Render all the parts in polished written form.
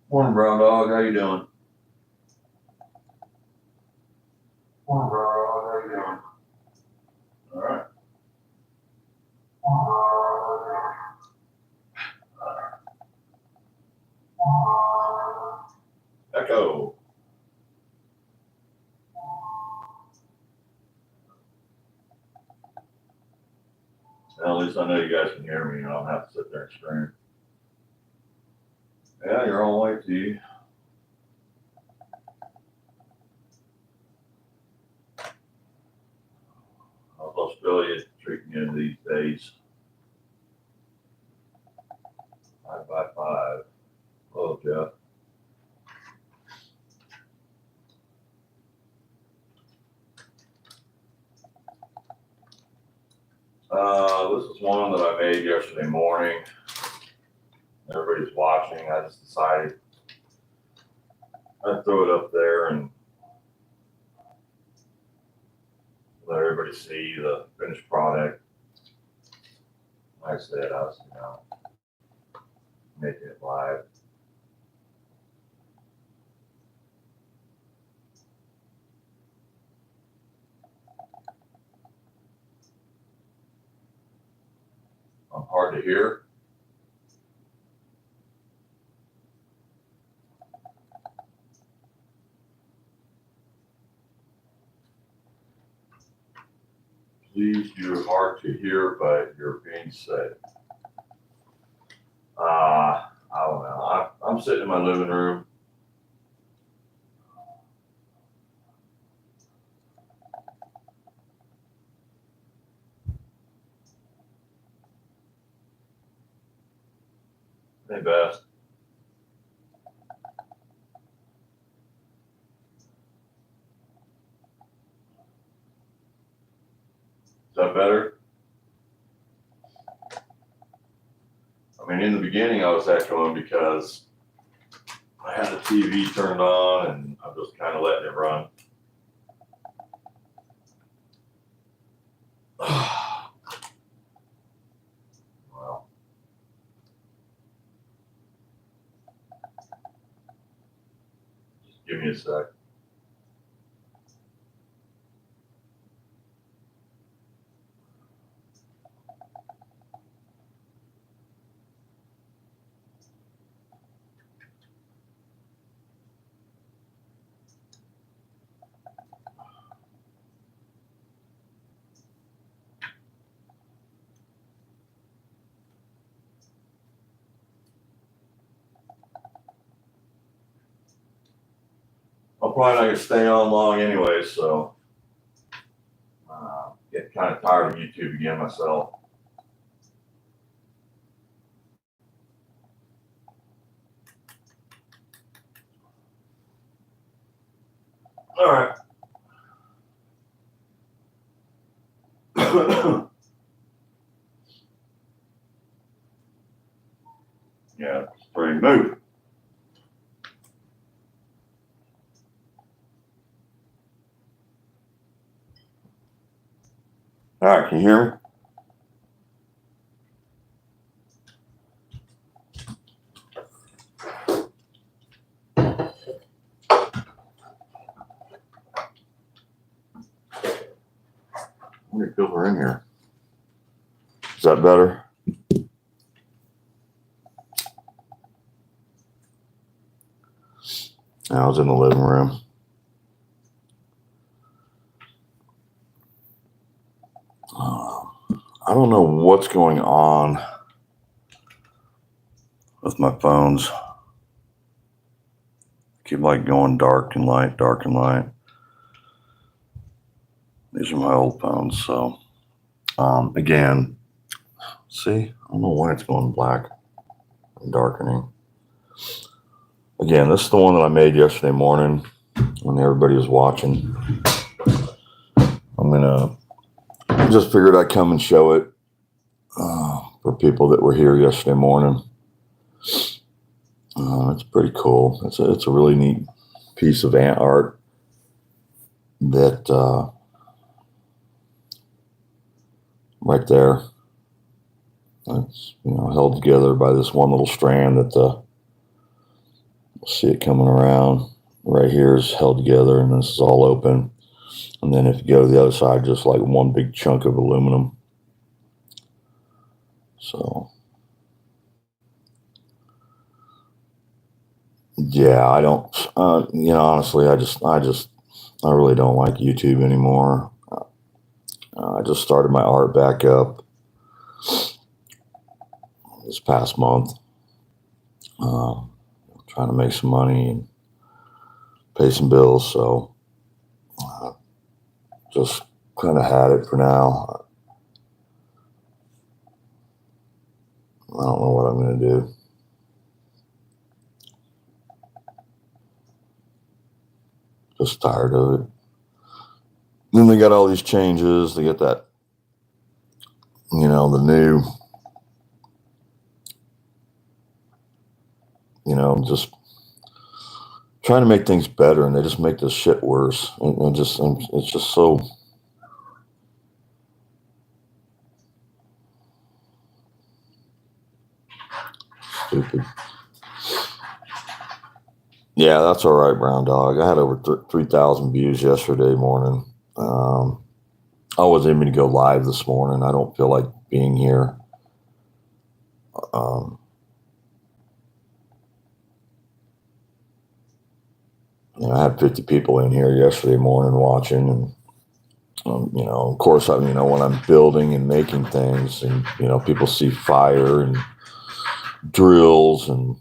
Morning, brown dog. How you doing? Morning, bro. How you doing? All right. Echo. Well, at least I know you guys can hear me. I don't have to sit there and scream. Yeah, you're on white tea. How's Australia treating you these days? 5 by 5. Hello, Jeff. This is one that I made yesterday morning. Everybody's watching. I just decided I'd throw it up there and let everybody see the finished product. Like I said, I was, making it live. I'm hard to hear. Please, you're hard to hear, but you're being said. I don't know. I'm sitting in my living room. Hey, Beth. Is that better? I mean, in the beginning, I was echoing because I had the TV turned on and I'm just kind of letting it run. Well, just give me a sec. I'm probably not gonna stay on long anyway, so getting kind of tired of YouTube again myself. All right. Yeah, pretty move. All right, can you hear me? How many people are in here? Is that better? I was in the living room. I don't know what's going on with my phones. Keep like going dark and light, dark and light. These are my old phones, so again, see, I don't know why it's going black and darkening. Again, this is the one that I made yesterday morning when everybody was watching. I just figured I'd come and show it for people that were here yesterday morning. It's pretty cool. It's a really neat piece of ant art that right there. It's held together by this one little strand that the See it coming around. Right here is held together, and this is all open. And then if you go to the other side, just like one big chunk of aluminum. So, yeah, I don't, honestly, I really don't like YouTube anymore. I just started my art back up this past month. Trying to make some money and pay some bills. So, just kind of had it for now. I don't know what I'm going to do. Just tired of it. Then they got all these changes. They get that, the new, just trying to make things better, and they just make this shit worse. And it's just so. Stupid. Yeah, that's all right, Brown Dog. I had over 3,000 views yesterday morning. I wasn't even going to go live this morning. I don't feel like being here. I had 50 people in here yesterday morning watching, and of course, when I'm building and making things, and people see fire and drills, and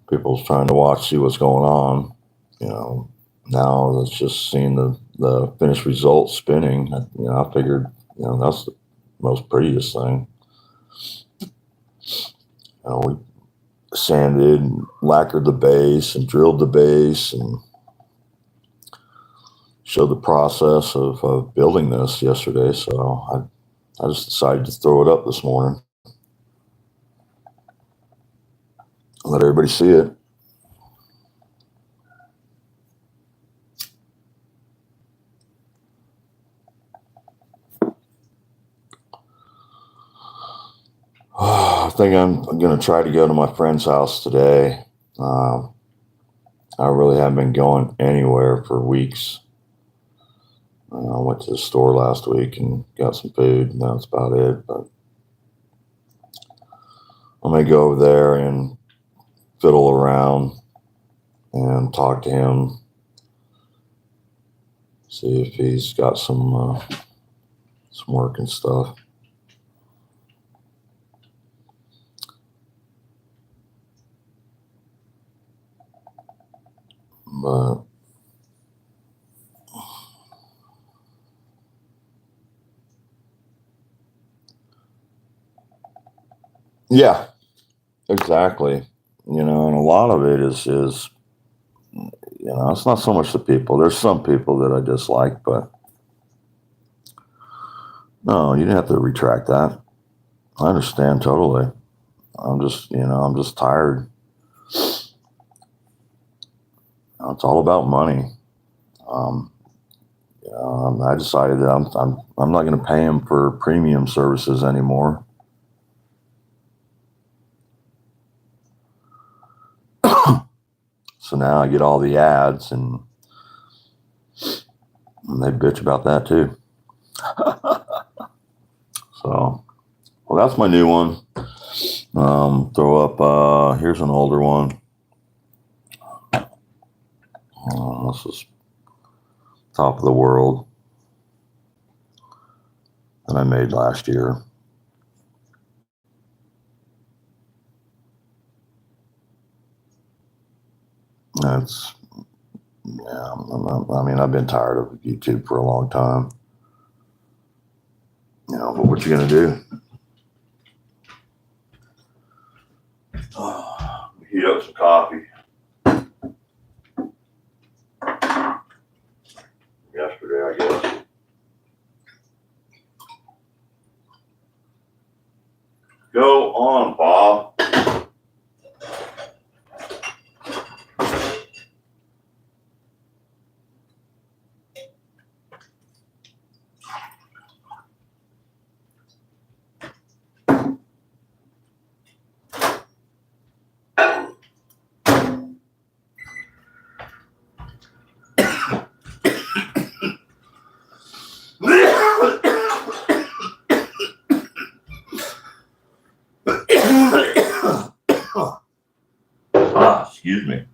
people's trying to watch, see what's going on. Now it's just seeing the finished result spinning. I figured, that's the most prettiest thing. We sanded and lacquered the base and drilled the base and showed the process of building this yesterday. So I just decided to throw it up this morning. Let everybody see it. I think I'm going to try to go to my friend's house today. I really haven't been going anywhere for weeks. I went to the store last week and got some food, and that's about it. But I'm going to go over there and fiddle around and talk to him, see if he's got some work and stuff. But yeah, exactly. And a lot of it is it's not so much the people. There's some people that I dislike, but no, you didn't have to retract that. I understand totally. I'm just tired. It's all about money. I decided that I'm not going to pay him for premium services anymore. So now I get all the ads, and they bitch about that too. So, well, that's my new one. Throw up, here's an older one. This is Top of the World that I made last year. That's, yeah, I've been tired of YouTube for a long time. But what you gonna do? Heat up some coffee. Yesterday, I guess. Go on, Bob. Excuse me.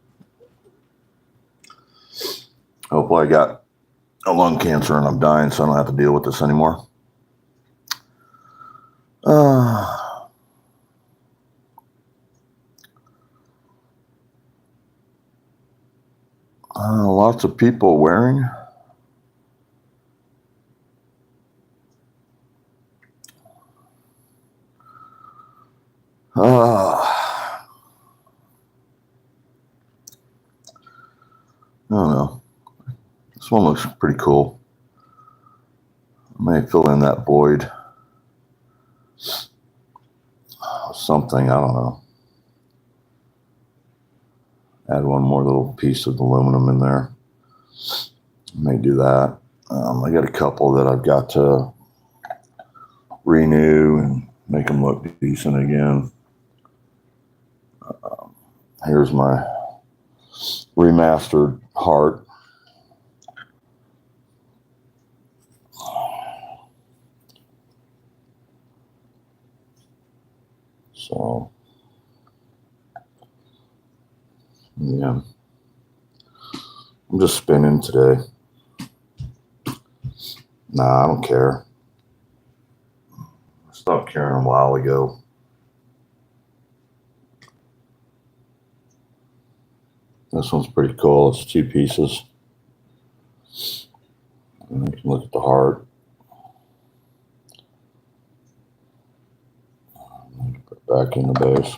Hopefully I got a lung cancer and I'm dying, so I don't have to deal with this anymore. Lots of people wearing. I don't know. This one looks pretty cool. I may fill in that void. Something, I don't know. Add one more little piece of aluminum in there. May do that. I got a couple that I've got to renew and make them look decent again. Here's my remastered heart. So, yeah. I'm just spinning today. Nah, I don't care. I stopped caring a while ago. This one's pretty cool. It's 2 pieces. And you can look at the heart. Put it back in the base.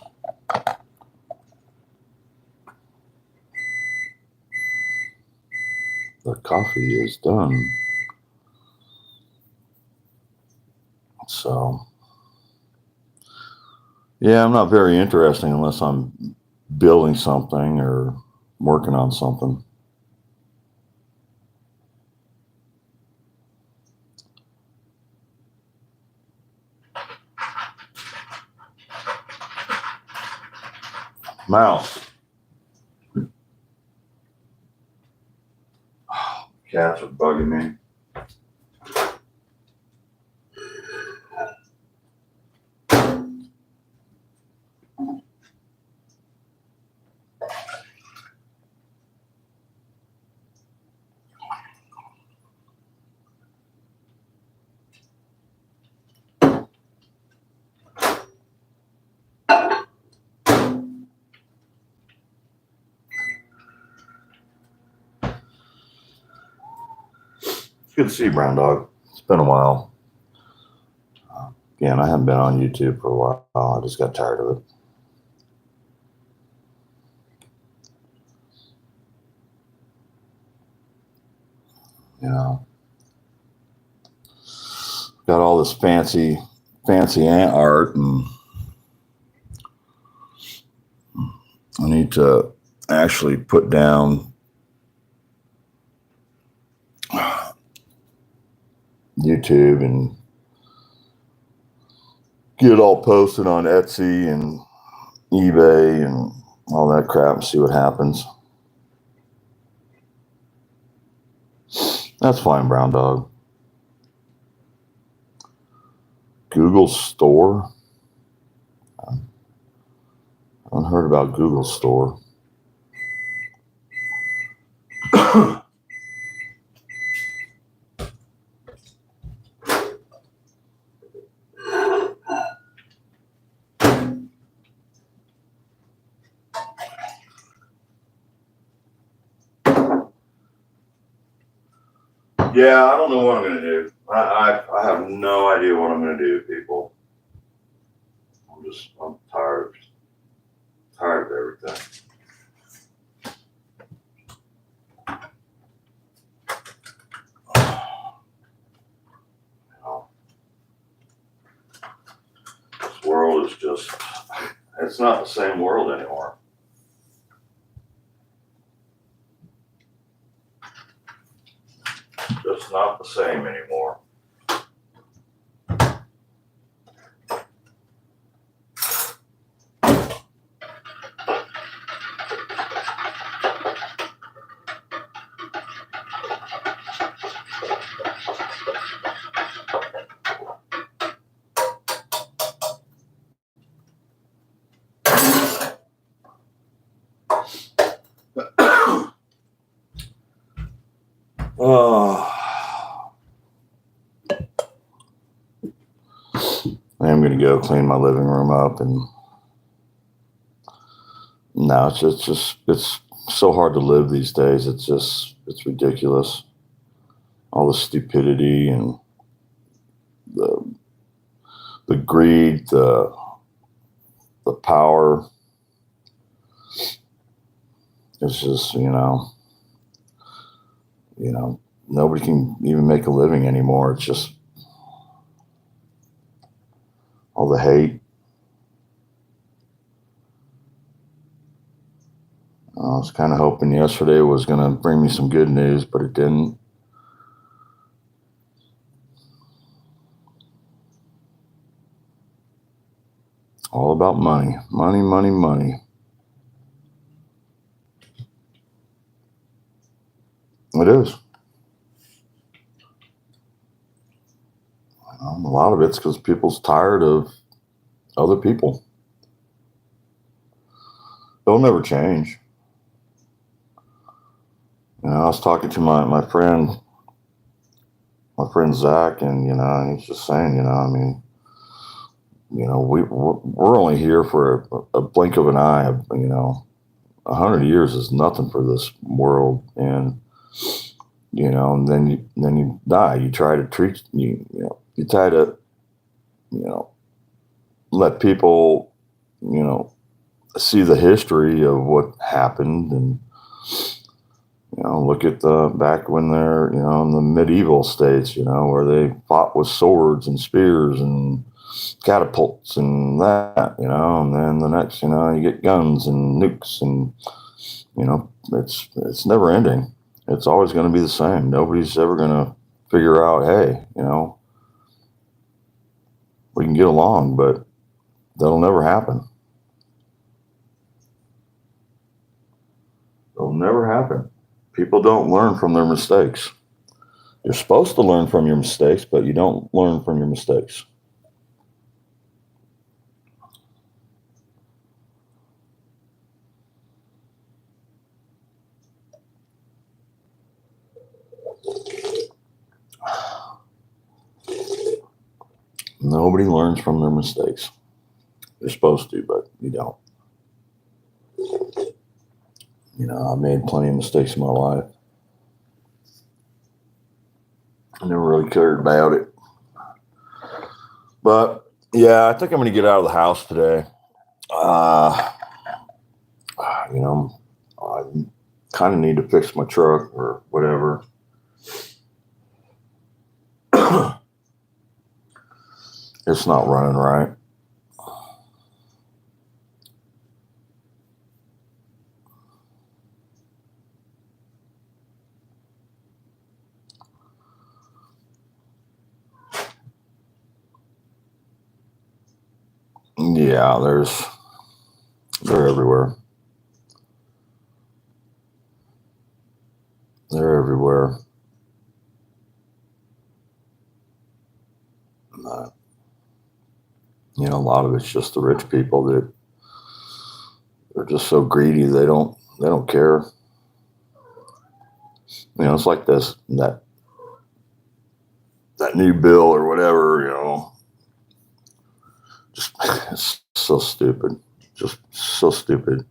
The coffee is done. So, yeah, I'm not very interesting unless I'm building something or working on something. Mouse. Cats are bugging me. It's good to see you, Brown Dog. It's been a while. Again, I haven't been on YouTube for a while. I just got tired of it. You know, got all this fancy ant art, and I need to actually put down YouTube and get it all posted on Etsy and eBay and all that crap and see what happens. That's fine, Brown Dog. Google Store. I haven't heard about Google Store. Yeah, I don't know what I'm going to do. I have no idea what I'm going to do, people. I'm tired. Tired of everything. You know, this world is just, it's not the same world anymore. Just not the same anymore. I am going to go clean my living room up, and no, it's so hard to live these days. It's ridiculous. All the stupidity and the the greed, the power. It's just, nobody can even make a living anymore. It's just all the hate. I was kind of hoping yesterday was going to bring me some good news, but it didn't. All about money, money, money, money. It is. A lot of it's because people's tired of other people. They'll never change. I was talking to my friend Zach, and he's just saying, we're only here for a blink of an eye. 100 years is nothing for this world, and and then you die. You try to treat you try to let people see the history of what happened, and look at the back when they're in the medieval states, where they fought with swords and spears and catapults and that, and then the next, you get guns and nukes, and it's never ending. It's always going to be the same. Nobody's ever going to figure out, hey, we can get along, but that'll never happen. It'll never happen. People don't learn from their mistakes. You're supposed to learn from your mistakes, but you don't learn from your mistakes. Nobody learns from their mistakes. You're supposed to, but you don't. I've made plenty of mistakes in my life. I never really cared about it. But yeah, I think I'm going to get out of the house today. I kind of need to fix my truck or whatever. It's not running right. Yeah, they're everywhere. They're everywhere. A lot of it's just the rich people that they're just so greedy. They don't care. It's like that new bill or whatever. Just it's so stupid. Just so stupid.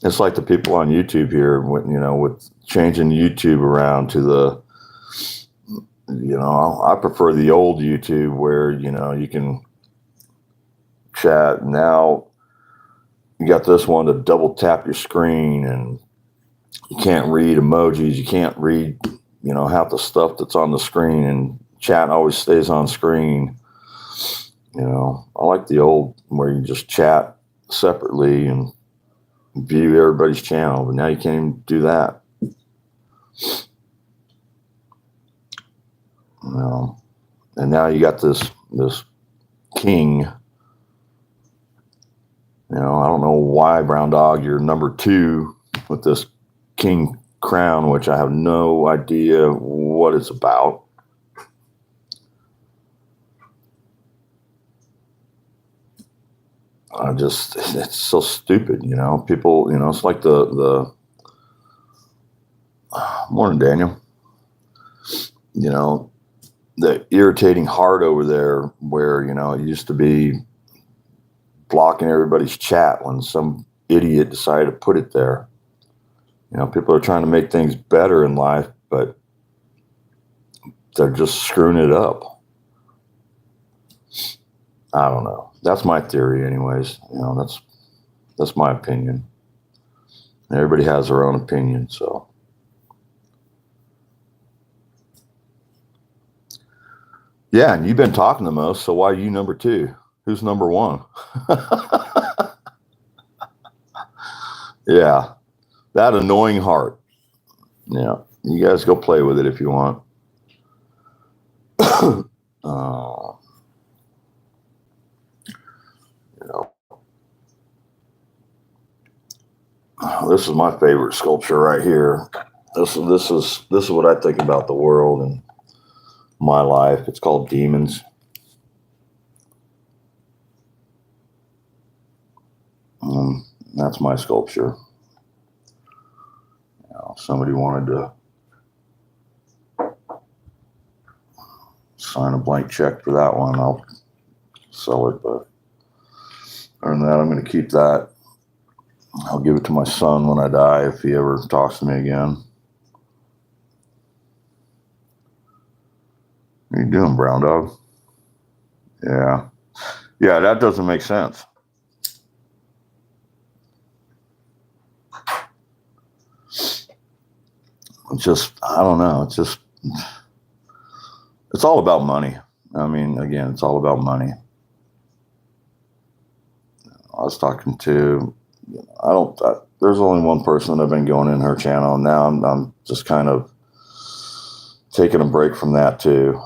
It's like the people on YouTube here, with changing YouTube around to the, I prefer the old YouTube where, you can chat. Now you got this one to double tap your screen, and you can't read emojis. You can't read, half the stuff that's on the screen, and chat always stays on screen. I like the old where you just chat separately and view everybody's channel, but now you can't even do that. And now you got this king. I don't know why, Brown Dog, you're number 2 with this king crown, which I have no idea what it's about. It's so stupid, people, it's like the morning, Daniel. you know, the irritating heart over there where, you know, it used to be blocking everybody's chat when some idiot decided to put it there. You know, people are trying to make things better in life, but they're just screwing it up. I don't know. That's my theory anyways. You know, that's my opinion. Everybody has their own opinion, so. Yeah, and you've been talking the most, so why are you number 2? Who's number 1? Yeah, that annoying heart. Yeah, you guys go play with it if you want. You know, this is my favorite sculpture right here. This is what I think about the world and my life. It's called Demons. That's my sculpture. You know, if somebody wanted to sign a blank check for that one, I'll sell it. But other than that, I'm going to keep that. I'll give it to my son when I die if he ever talks to me again. What are you doing, brown dog? Yeah. Yeah, that doesn't make sense. It's just, I don't know. It's all about money. I mean, again, it's all about money. I was talking to, there's only one person that I've been going in her channel. Now I'm just kind of taking a break from that too.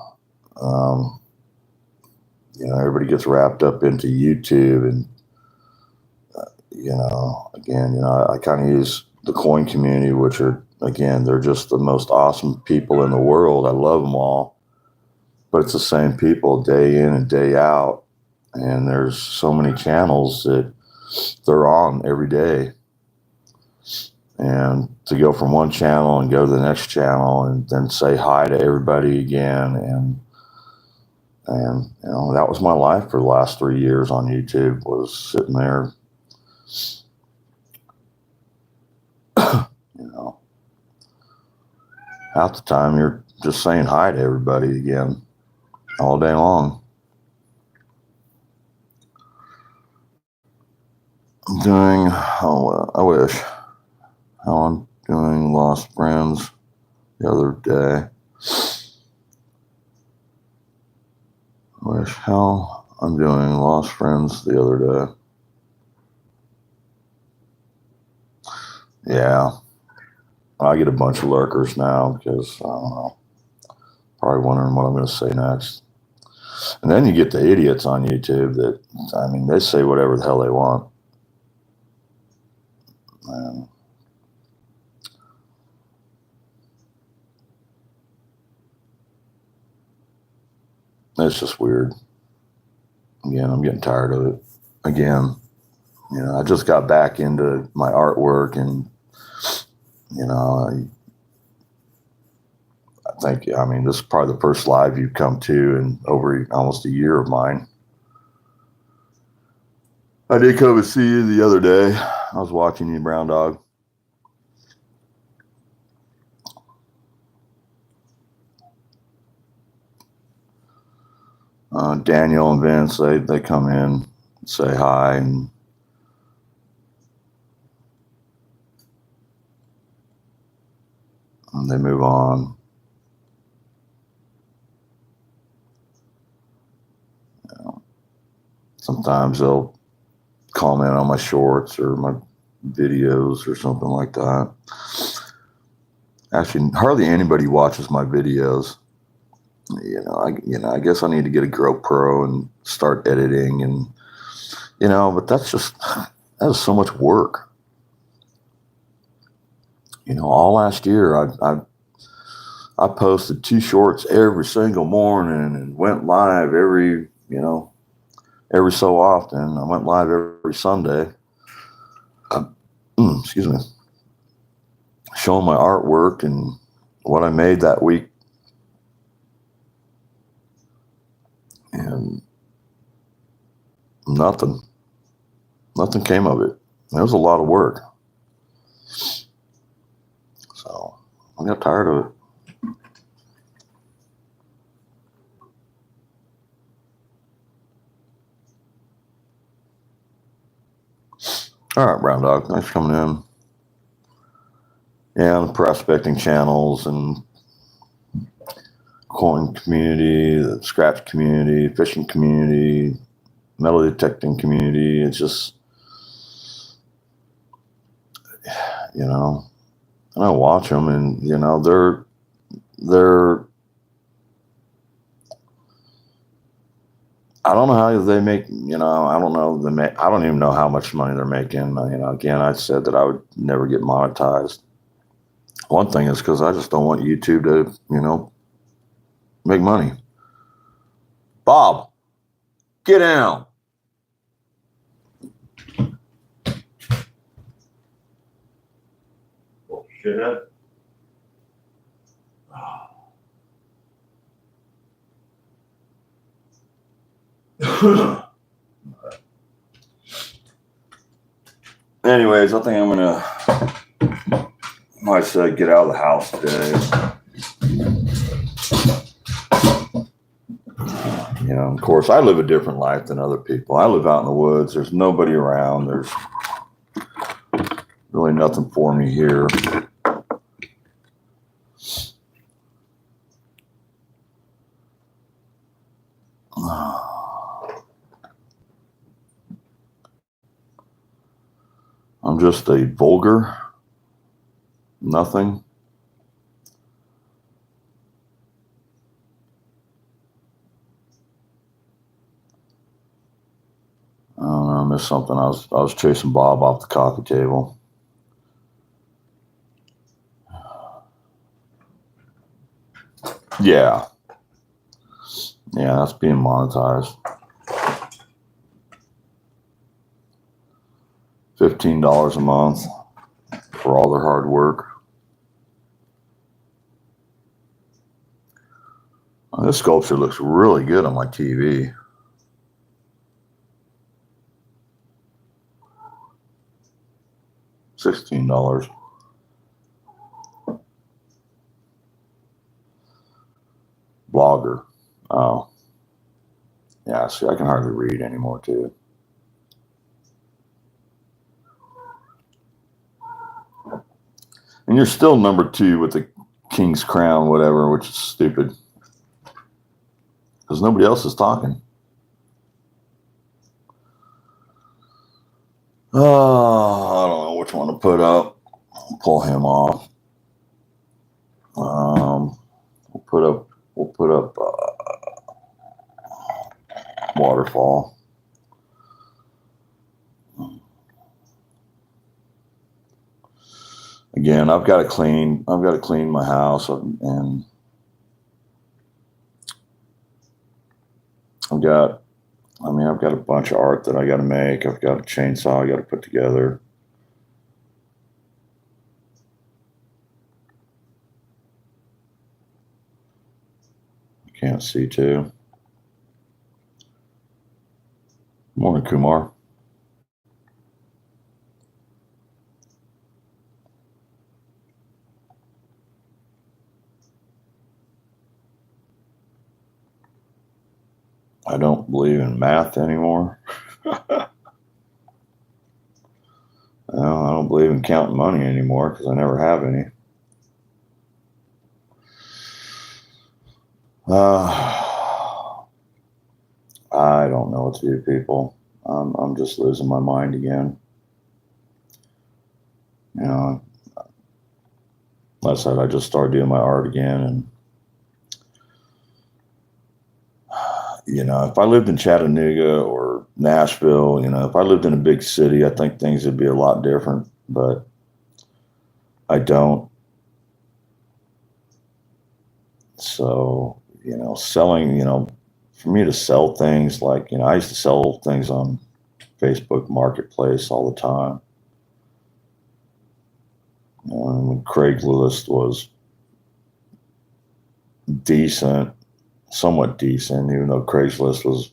You know, everybody gets wrapped up into YouTube and, you know, again, you know, I kind of use the coin community, which are, again, they're just the most awesome people in the world. I love them all, but it's the same people day in and day out. And there's so many channels that they're on every day. And to go from one channel and go to the next channel and then say hi to everybody again. And you know, that was my life for the last 3 years on YouTube, was sitting there, you know, half the time you're just saying hi to everybody again all day long. I'm doing, I wish, how I'm doing Lost Friends the other day. I wish how I'm doing Lost Friends the other day. Yeah, I get a bunch of lurkers now because, I don't know, probably wondering what I'm going to say next. And then you get the idiots on YouTube that, I mean, they say whatever the hell they want. And it's just weird. Again, I'm getting tired of it. Again, you know, I just got back into my artwork, and, you know, I think, I mean, this is probably the first live you've come to in over almost a year of mine. I did come and see you the other day. I was watching you, brown dog. Daniel and Vince, they come in, say hi, and they move on. You know, sometimes they'll comment on my shorts or my videos or something like that. Actually, hardly anybody watches my videos. I guess I need to get a GoPro and start editing, and, you know, but that is so much work. You know, all last year I posted 2 shorts every single morning and went live every so often. I went live every Sunday. Excuse me. Showing my artwork and what I made that week and nothing came of it. It was a lot of work. So I got tired of it. All right, Brown Dog, thanks for coming in. Yeah, the prospecting channels and coin community, the scratch community, fishing community, metal detecting community. It's just, and I watch them, and they're I don't know how they make, I don't know. I don't even know how much money they're making. Again, I said that I would never get monetized. One thing is because I just don't want YouTube to, make money. Bob, get down. Oh, shithead. Anyways, I think I'm gonna, like I said, get out of the house today. Of course, I live a different life than other people. I live out in the woods. There's nobody around. There's really nothing for me here. I'm just a vulgar nothing. I don't know, I missed something. I was chasing Bob off the coffee table. Yeah, that's being monetized. $15 a month for all their hard work. This sculpture looks really good on my TV. $16. Blogger. Oh. Yeah, see, I can hardly read anymore, too. And you're still number 2 with the King's Crown, whatever, which is stupid. Because nobody else is talking. Oh, I don't know which one to put up. I'll pull him off. We'll put up Waterfall. Again, I've got to clean my house, and I've got a bunch of art that I got to make. I've got a chainsaw I got to put together. I can't see too. Morning, Kumar. I don't believe in math anymore. I don't believe in counting money anymore because I never have any. I don't know what to do, people. I'm just losing my mind again. Like I said, I just started doing my art again, and if I lived in Chattanooga or Nashville, if I lived in a big city, I think things would be a lot different, but I don't. So, selling, for me to sell things like, I used to sell things on Facebook Marketplace all the time. When Craigslist was decent, somewhat decent, even though Craigslist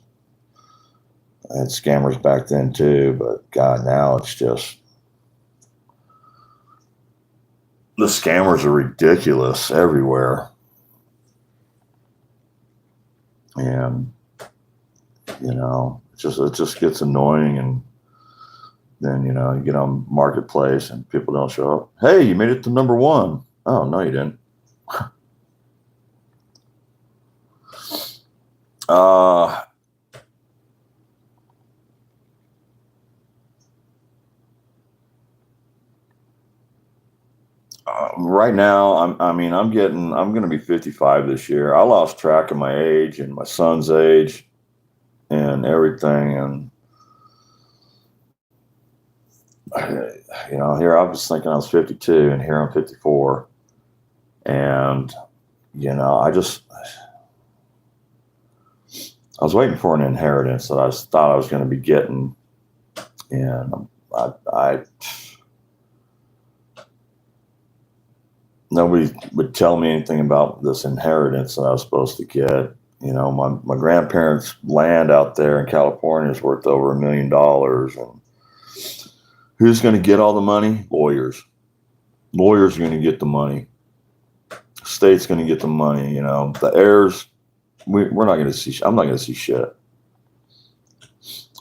had scammers back then too. But God, now it's just, the scammers are ridiculous everywhere. And, it just gets annoying. And then, you get on Marketplace and people don't show up. Hey, you made it to number one. Oh, no, you didn't. Right now, I'm going to be 55 this year. I lost track of my age and my son's age and everything. And, here I was thinking I was 52 and here I'm 54. And, I was waiting for an inheritance that I thought I was going to be getting. And nobody would tell me anything about this inheritance that I was supposed to get. My grandparents' land out there in California is worth over $1 million. And who's going to get all the money? Lawyers. Lawyers are going to get the money. State's going to get the money. The heirs, we're not going to see. I'm not going to see shit.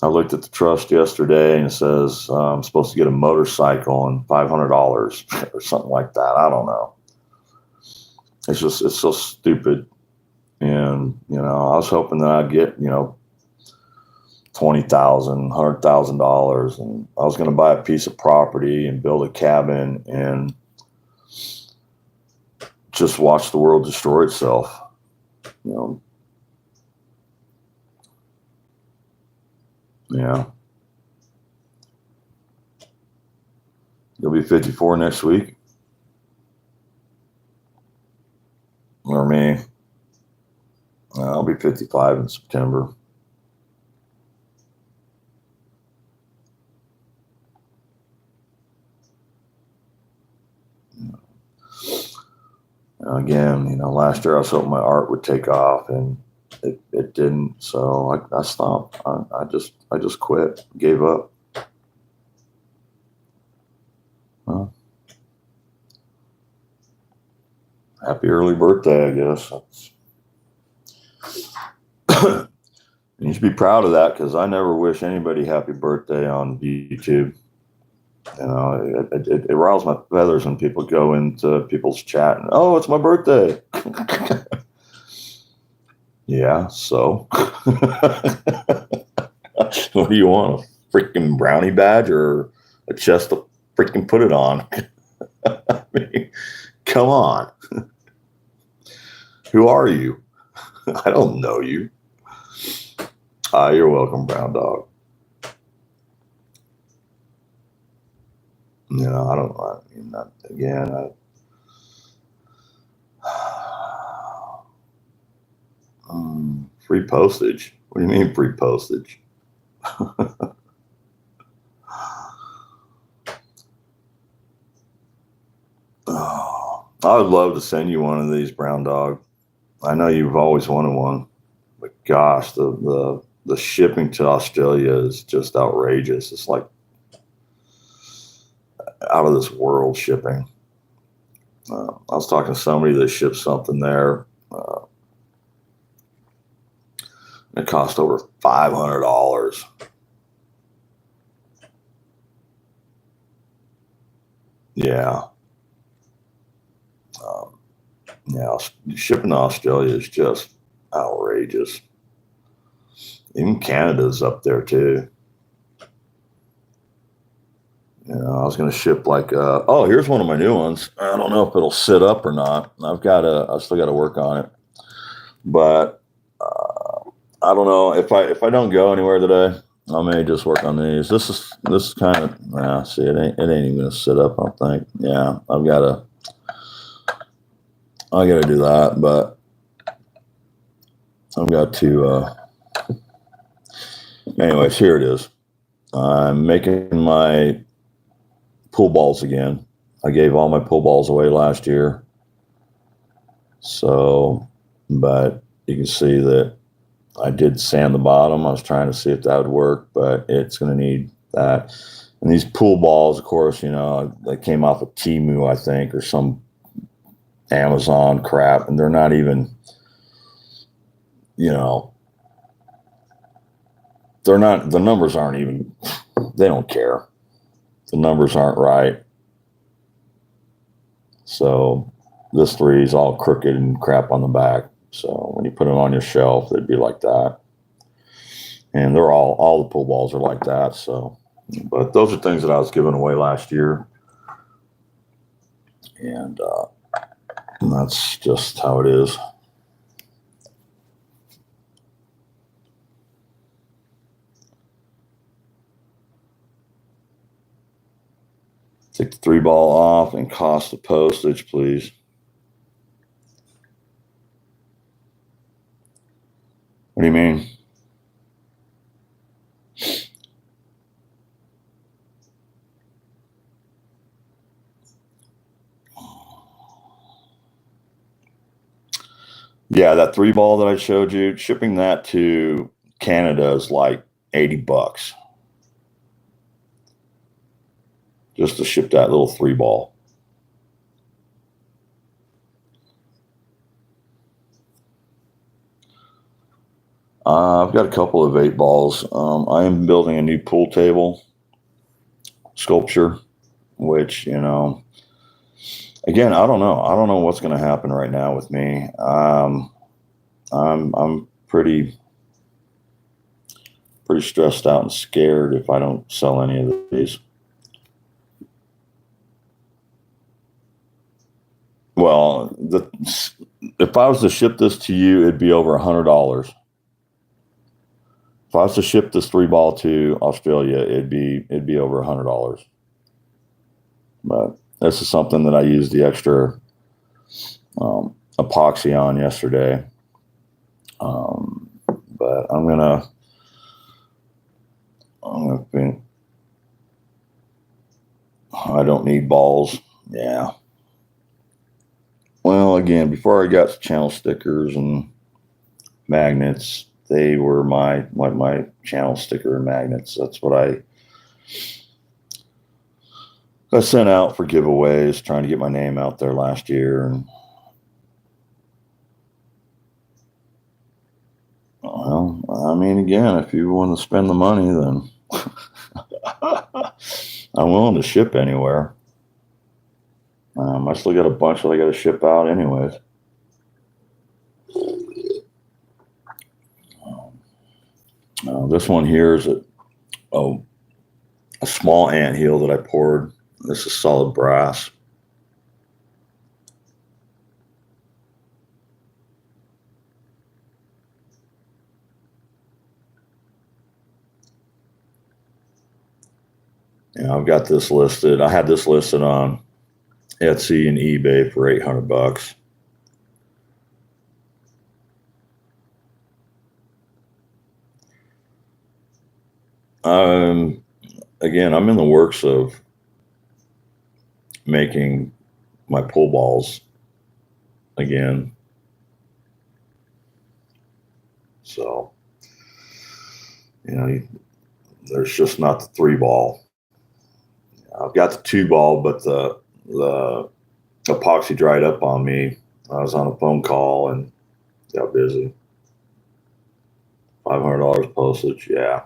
I looked at the trust yesterday and it says I'm supposed to get a motorcycle and $500 or something like that. I don't know. It's so stupid. And, I was hoping that I'd get, $20,000, $100,000. And I was going to buy a piece of property and build a cabin and just watch the world destroy itself. Yeah. You'll be 54 next week. Or me. I'll be 55 in September. Again, last year I was hoping my art would take off and it didn't. So I stopped. I just quit, gave up. Well, happy early birthday, I guess. You should be proud of that because I never wish anybody happy birthday on YouTube. It riles my feathers when people go into people's chat and, oh, it's my birthday. Yeah, so what do you want? A freaking brownie badge or a chest to freaking put it on? I mean, come on. Who are you? I don't know you. You're welcome, brown dog. Free postage. What do you mean free postage? Oh, I would love to send you one of these, brown dog. I know you've always wanted one, but gosh, the shipping to Australia is just outrageous. It's like out of this world shipping. I was talking to somebody that shipped something there. It cost over $500. Yeah. Shipping to Australia is just outrageous. Even Canada's up there too. I was going to ship here's one of my new ones. I don't know if it'll sit up or not. I still got to work on it. But I don't know if I don't go anywhere today, I may just work on these. This is kind of, see, it ain't even going to sit up, I think. Yeah, I got to do that, but I've got to, anyways, here it is. I'm making my pool balls again. I gave all my pool balls away last year. So, but you can see that I did sand the bottom. I was trying to see if that would work, but it's going to need that. And these pool balls, of course, you know, they came off of Temu, I think, or some Amazon crap, and they're not even, you know, they're not, the numbers aren't even, they don't care. The numbers aren't right. So this 3 is all crooked and crap on the back. So when you put them on your shelf, they'd be like that. And they're all the pool balls are like that. So, but those are things that I was giving away last year. And that's just how it is. Take the 3 ball off and cost the postage, please. What do you mean? Yeah, that 3 ball that I showed you, shipping that to Canada is like $80 just to ship that little 3 ball. I've got a couple of 8 balls. I am building a new pool table sculpture, which, you know, again, I don't know. I don't know what's going to happen right now with me. I'm pretty stressed out and scared if I don't sell any of these. Well, if I was to ship this to you, it'd be over $100. If I was to ship this 3 ball to Australia, it'd be over $100. But this is something that I used the extra epoxy on yesterday. But I'm gonna think. I don't need balls. Yeah. Well, again, before I got channel stickers and magnets, they were my channel sticker and magnets. That's what I sent out for giveaways, trying to get my name out there last year. And well, I mean, again, if you want to spend the money, then I'm willing to ship anywhere. I still got a bunch that I got to ship out anyways. This one here is a small anthill that I poured. This is solid brass. I've got this listed. I had this listed on Etsy and eBay for $800. Again, I'm in the works of making my pull balls again. So, you know, there's just not the 3 ball. I've got the 2 ball, but the epoxy dried up on me. I was on a phone call and got busy. $500 postage, yeah.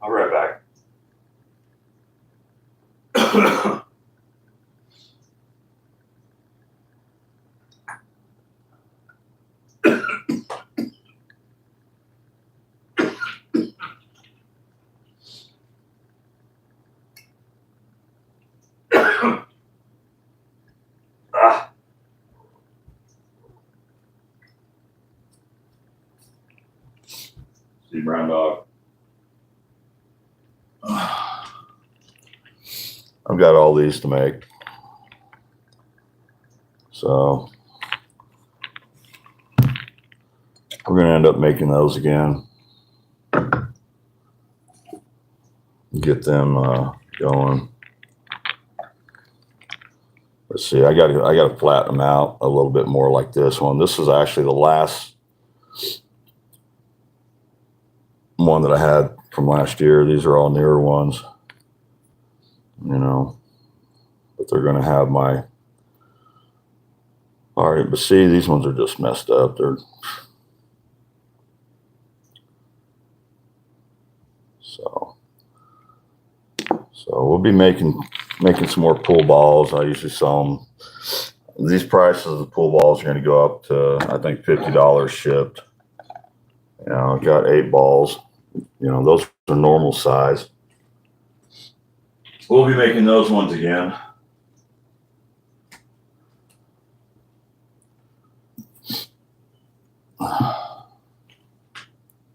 I'll be right back. See, brown dog. I've got all these to make. So we're going to end up making those again. Get them going. Let's see. I got to flatten them out a little bit more like this one. This is actually the last one that I had from last year. These are all newer ones, you know, but they're going to have my. All right, but see, these ones are just messed up. So we'll be making some more pool balls. I usually sell them. These prices of the pool balls are going to go up to, I think, $50 shipped. You know, I've got 8 balls. You know, those are normal size. We'll be making those ones again.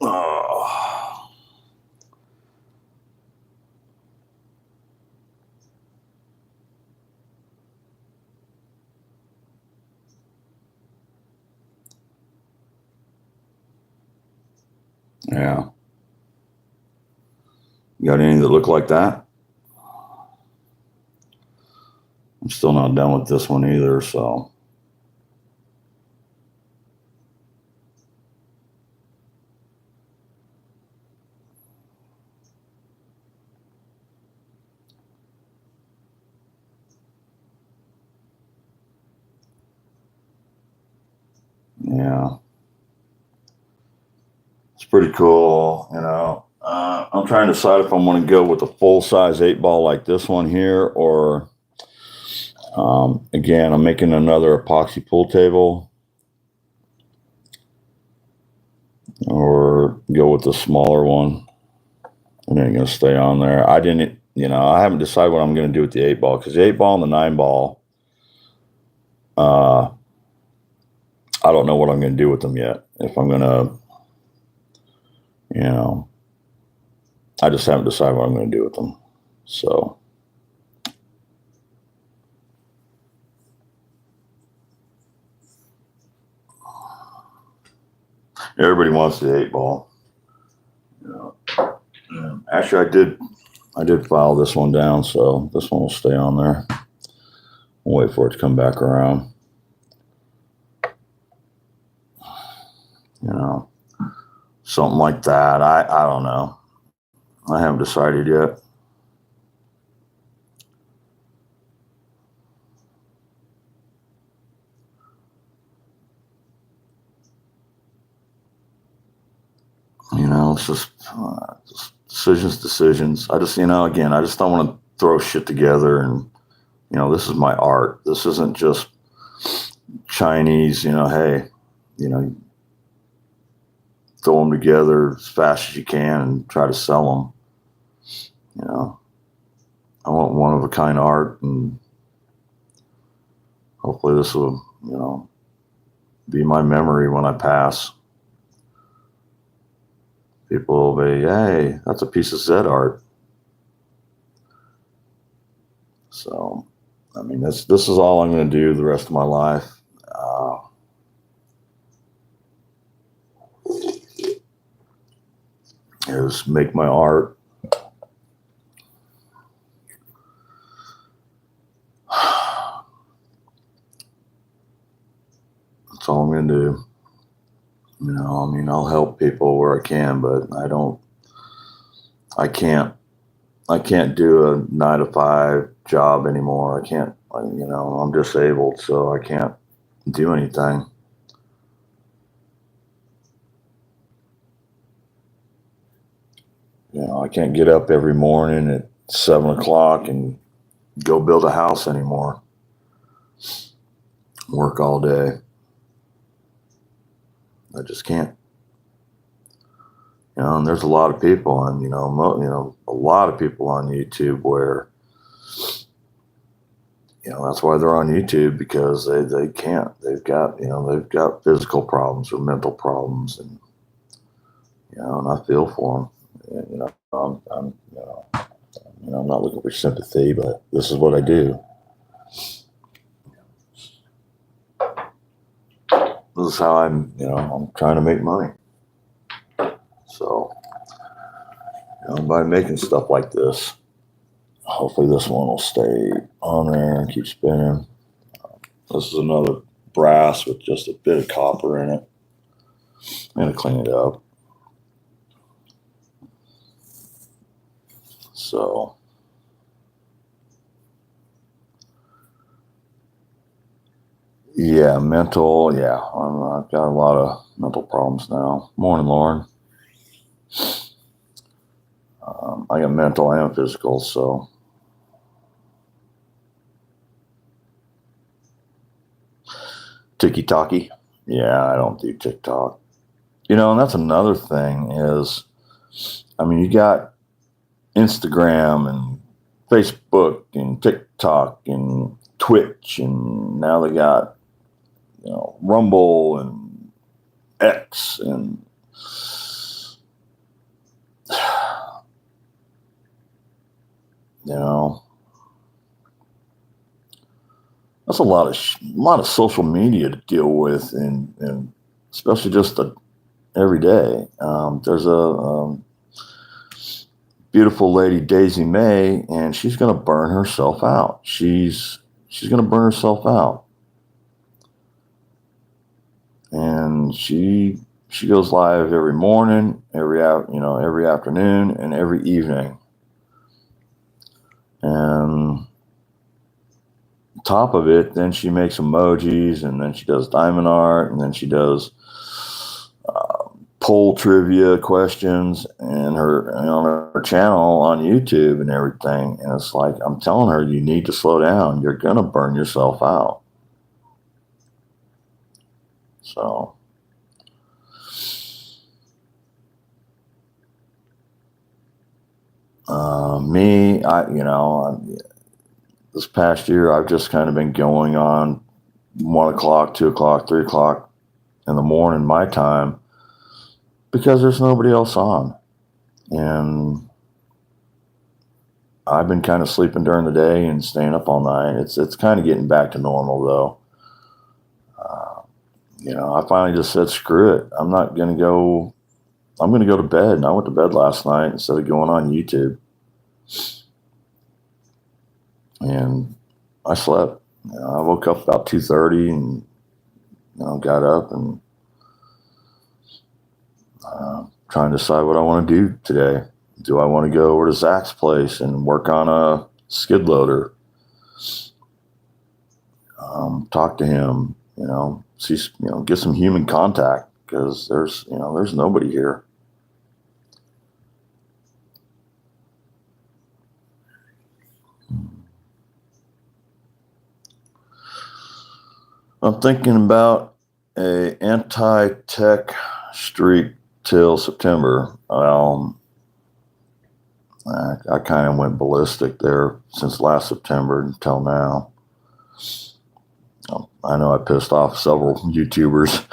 Oh. Yeah. You got any that look like that? I'm still not done with this one either, so. Yeah. It's pretty cool, you know. I'm trying to decide if I want to go with a full-size 8-ball like this one here, or again, I'm making another epoxy pool table, or go with the smaller one. And then going to stay on there. I haven't decided what I'm going to do with the 8-ball, because the 8-ball and the 9-ball, I don't know what I'm going to do with them yet. If I'm going to, you know, I just haven't decided what I'm going to do with them. So. Everybody wants the 8-ball. You know, actually, I did file this one down, so this one will stay on there. We'll wait for it to come back around. You know, something like that. I don't know. I haven't decided yet. You know, it's just decisions. I just, again, I just don't want to throw shit together. And, this is my art. This isn't just Chinese, hey, throw them together as fast as you can and try to sell them. I want one of a kind art, and hopefully this will, be my memory when I pass. People will be, hey, that's a piece of Zed art. So, I mean, this is all I'm going to do the rest of my life. Is make my art. That's all I'm going to do. I'll help people where I can, but I can't do a 9-to-5 job anymore. I can't, I'm disabled, so I can't do anything. I can't get up every morning at 7 o'clock and go build a house anymore. Work all day. I just can't. And there's a lot of people on, a lot of people on YouTube where, that's why they're on YouTube, because they can't. They've got physical problems or mental problems, and and I feel for them. I'm not looking for sympathy, but this is what I do. this is how I'm trying to make money. So, by making stuff like this, hopefully this one will stay on there and keep spinning. This is another brass with just a bit of copper in it. I'm going to clean it up. So, yeah, mental. Yeah, I've got a lot of mental problems now. Morning, Lauren. I got mental and physical, so. Tiki-Taki. Yeah, I don't do TikTok. And that's another thing is, you got Instagram and Facebook and TikTok and Twitch, and now they got, Rumble and X and that's a lot of social media to deal with, and especially just every day. There's a beautiful lady, Daisy May, and she's going to burn herself out. She's going to burn herself out, and she goes live every morning, every afternoon, and every evening. And top of it, then she makes emojis, and then she does diamond art, and then she does poll trivia questions and on her channel on YouTube and everything. And it's like, I'm telling her, you need to slow down. You're going to burn yourself out. So, this past year, I've just kind of been going on 1 o'clock, 2 o'clock, 3 o'clock in the morning, my time, because there's nobody else on. And I've been kind of sleeping during the day and staying up all night. It's kind of getting back to normal, though. I finally just said, screw it. I'm going to go to bed. And I went to bed last night instead of going on YouTube. And I slept. I woke up about 2:30 and got up and trying to decide what I want to do today. Do I want to go over to Zach's place and work on a skid loader? Talk to him, see, get some human contact, because there's nobody here. I'm thinking about a anti-tech streak till September. Well, I kind of went ballistic there since last September until now. I know I pissed off several YouTubers.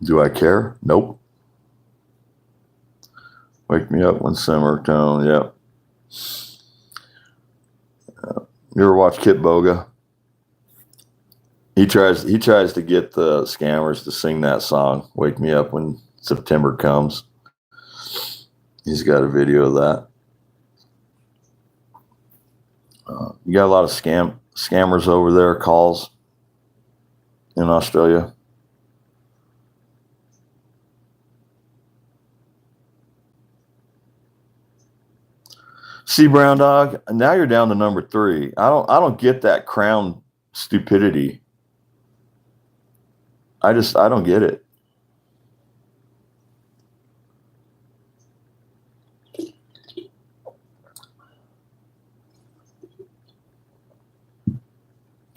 Do I care? Nope. Wake me up when simmer tone. Yep. You ever watch Kit Boga? He tries to get the scammers to sing that song, "Wake Me Up When September Comes." He's got a video of that. You got a lot of scammers over there, calls in Australia. See, Brown Dog, now you're down to number 3. I don't get that crown stupidity. I don't get it.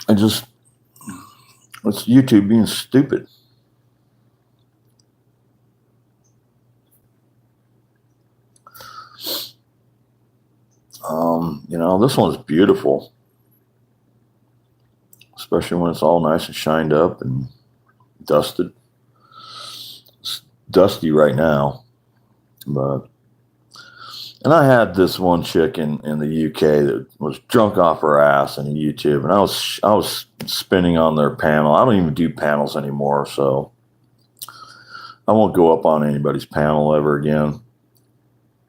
It's YouTube being stupid. This one's beautiful, especially when it's all nice and shined up and dusted. It's dusty right now, but And I had this one chick in the UK that was drunk off her ass in YouTube, and I was spinning on their panel. I don't even do panels anymore, so I won't go up on anybody's panel ever again.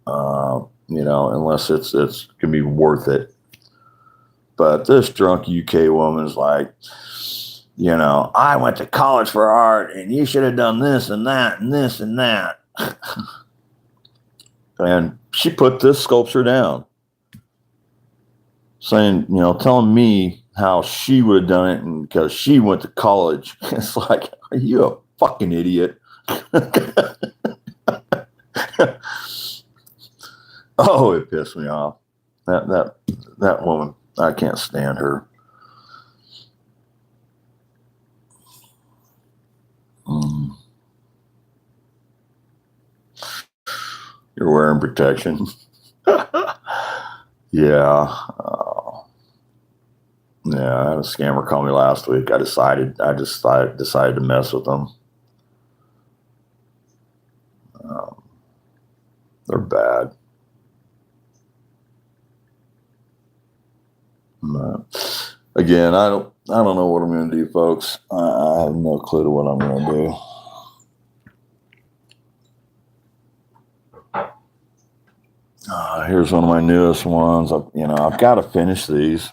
Unless it's gonna be worth it. But this drunk UK woman is like, I went to college for art, and you should have done this and that and this and that. And she put this sculpture down, saying, telling me how she would have done it and because she went to college. It's like, are you a fucking idiot? Oh, it pissed me off. That woman, I can't stand her. You're wearing protection. Yeah. Yeah, I had a scammer call me last week. I decided to mess with them. They're bad. But again, I don't know what I'm going to do, folks. I have no clue what I'm going to do. Here's one of my newest ones. I've got to finish these.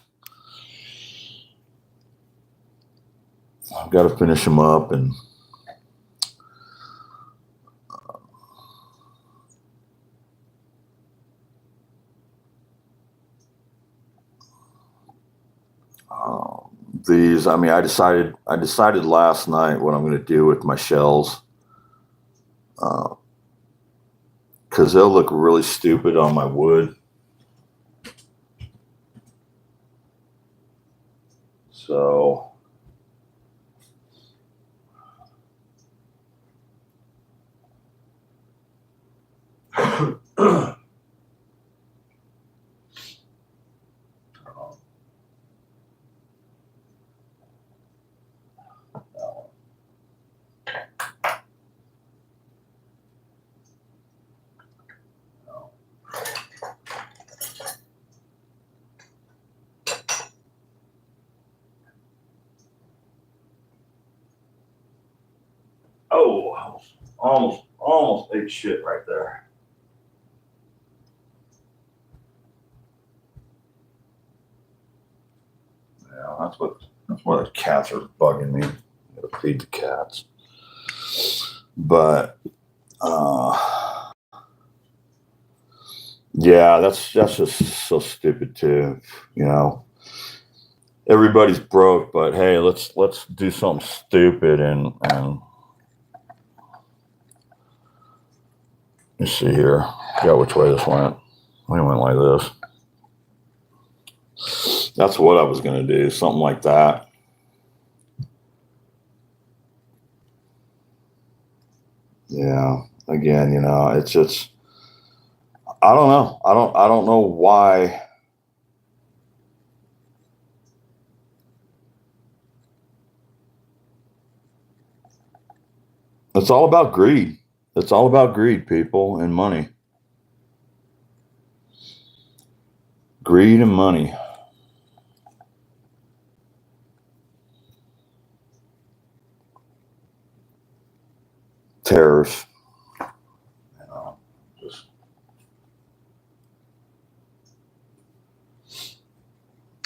I've got to finish them up and these. I mean, I decided last night what I'm going to do with my shells, because they'll look really stupid on my wood. So oh, almost ate shit right there. Yeah, that's why the cats are bugging me. I gotta feed the cats. But yeah, that's just so stupid too. Everybody's broke, but hey, let's do something stupid and let's see here. Yeah, which way this went? We went like this. That's what I was gonna do, something like that. Yeah. Again, it's I don't know. I don't know why. It's all about greed. It's all about greed, people, and money. Greed and money. Terrors. Just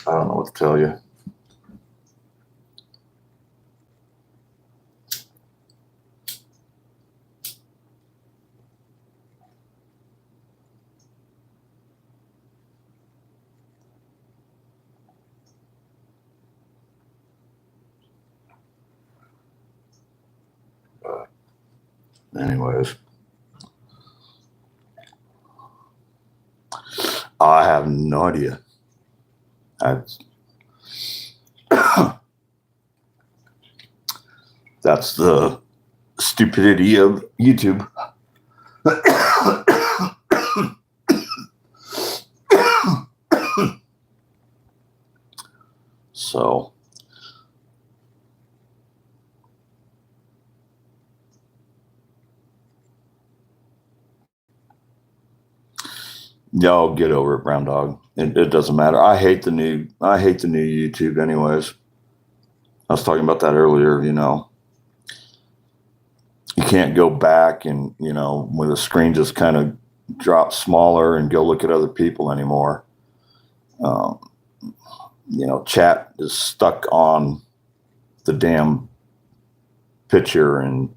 I don't know what to tell you. Anyways, I have no idea. That's the stupidity of YouTube. So, Yo, get over it, brown dog. It doesn't matter. I hate the new YouTube anyways. I was talking about that earlier, you know. You can't go back and, you know, when the screen just kind of drops smaller and go look at other people anymore. You know, chat is stuck on the damn picture, and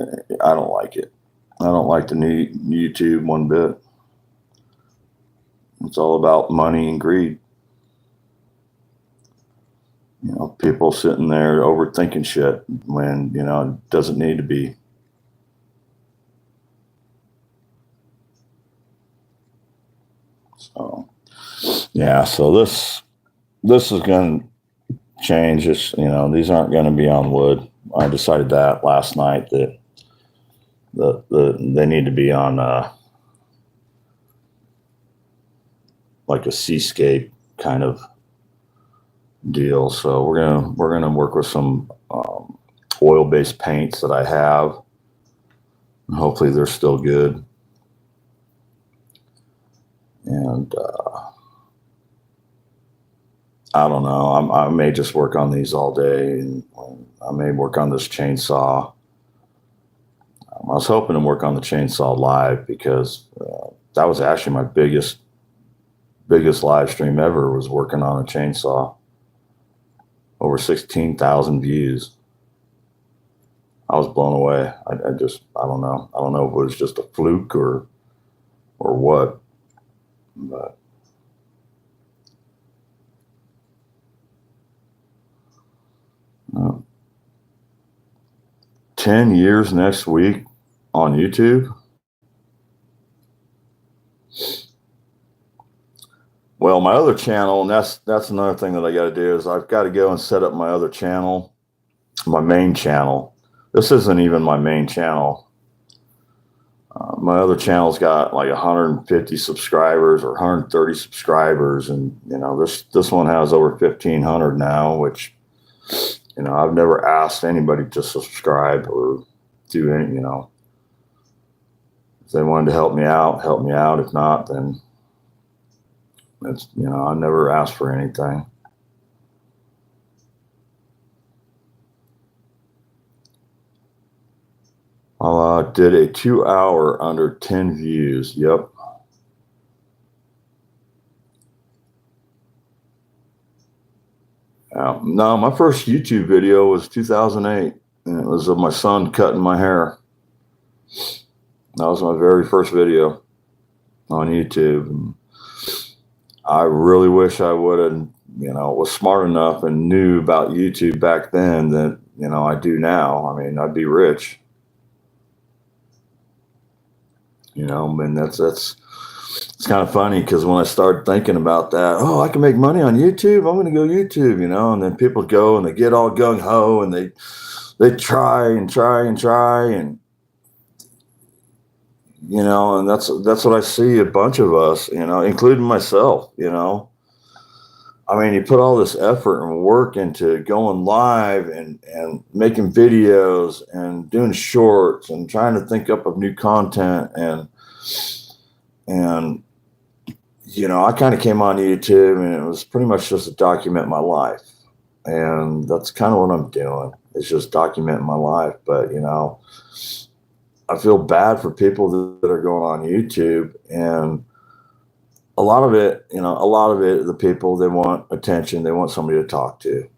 I don't like it. I don't like the new YouTube one bit. It's all about money and greed. You know, people sitting there overthinking shit when, you know, it doesn't need to be. So, yeah, so this is going to change. This, you know, these aren't going to be on wood. I decided that last night that they need to be on like a seascape kind of deal. So we're gonna work with some oil-based paints that I have. Hopefully they're still good. And I don't know. I may just work on these all day, and I may work on this chainsaw. I was hoping to work on the chainsaw live because that was actually my biggest live stream ever, was working on a chainsaw. Over 16,000 views. I was blown away. I don't know. I don't know if it was just a fluke or what, but 10 years next week on YouTube. Well, my other channel, and that's another thing that I got to do, is I've got to go and set up my other channel, my main channel. This isn't even my main channel. My other channel's got like 150 subscribers or 130 subscribers, and you know, this one has over 1,500 now, which, you know, I've never asked anybody to subscribe or do any, you know, if they wanted to help me out, help me out. If not, then it's, you know, I never asked for anything. Did a 2 hour under 10 views. Yep. No, my first YouTube video was 2008, and it was of my son cutting my hair. That was my very first video on YouTube. And I really wish I would have, you know, was smart enough and knew about YouTube back then that, you know, I do now. I mean, I'd be rich. You know, and it's kind of funny because when I started thinking about that, oh, I can make money on YouTube, I'm going to go YouTube, you know, and then people go and they get all gung ho and they try and try and try, and you know, and that's what I see a bunch of us, you know, including myself, you know. I mean, you put all this effort and work into going live and making videos and doing shorts and trying to think up of new content, and you know, I kind of came on YouTube and it was pretty much just to document my life, and that's kind of what I'm doing. It's just documenting my life. But you know, I feel bad for people that are going on YouTube, and a lot of it, the people, they want attention. They want somebody to talk to.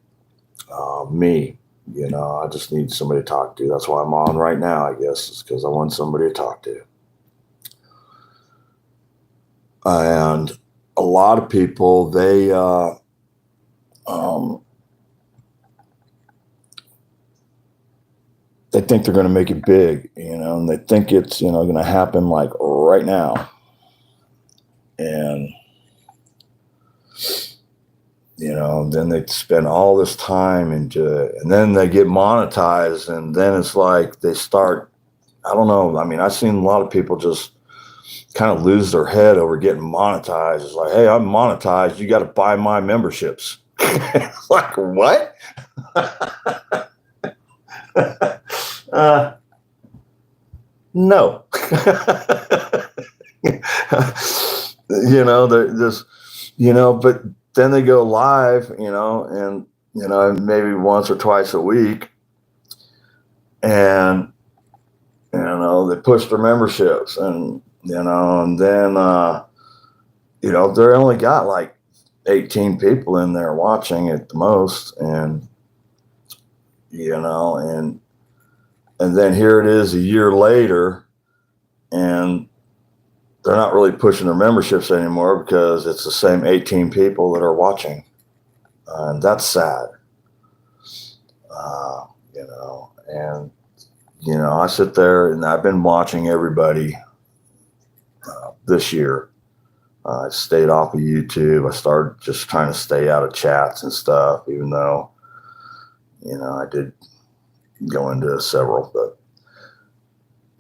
Me, you know, I just need somebody to talk to. That's why I'm on right now, I guess, is because I want somebody to talk to. And a lot of people, they think they're going to make it big, you know, and they think it's, you know, going to happen like right now. And, you know, then they spend all this time into it, and then they get monetized, and then it's like they start, I don't know. I mean, I've seen a lot of people just kind of lose their head over getting monetized. It's like, hey, I'm monetized. You got to buy my memberships. Like, what? No. They're just, but then they go live, and, maybe once or twice a week, and, they push their memberships, and, and then, they only got like 18 people in there watching at the most. And, and then here it is a year later, and they're not really pushing their memberships anymore because it's the same 18 people that are watching. And that's sad. And, I sit there and I've been watching everybody this year. I stayed off of YouTube. I started just trying to stay out of chats and stuff, even though, I did go into several, but,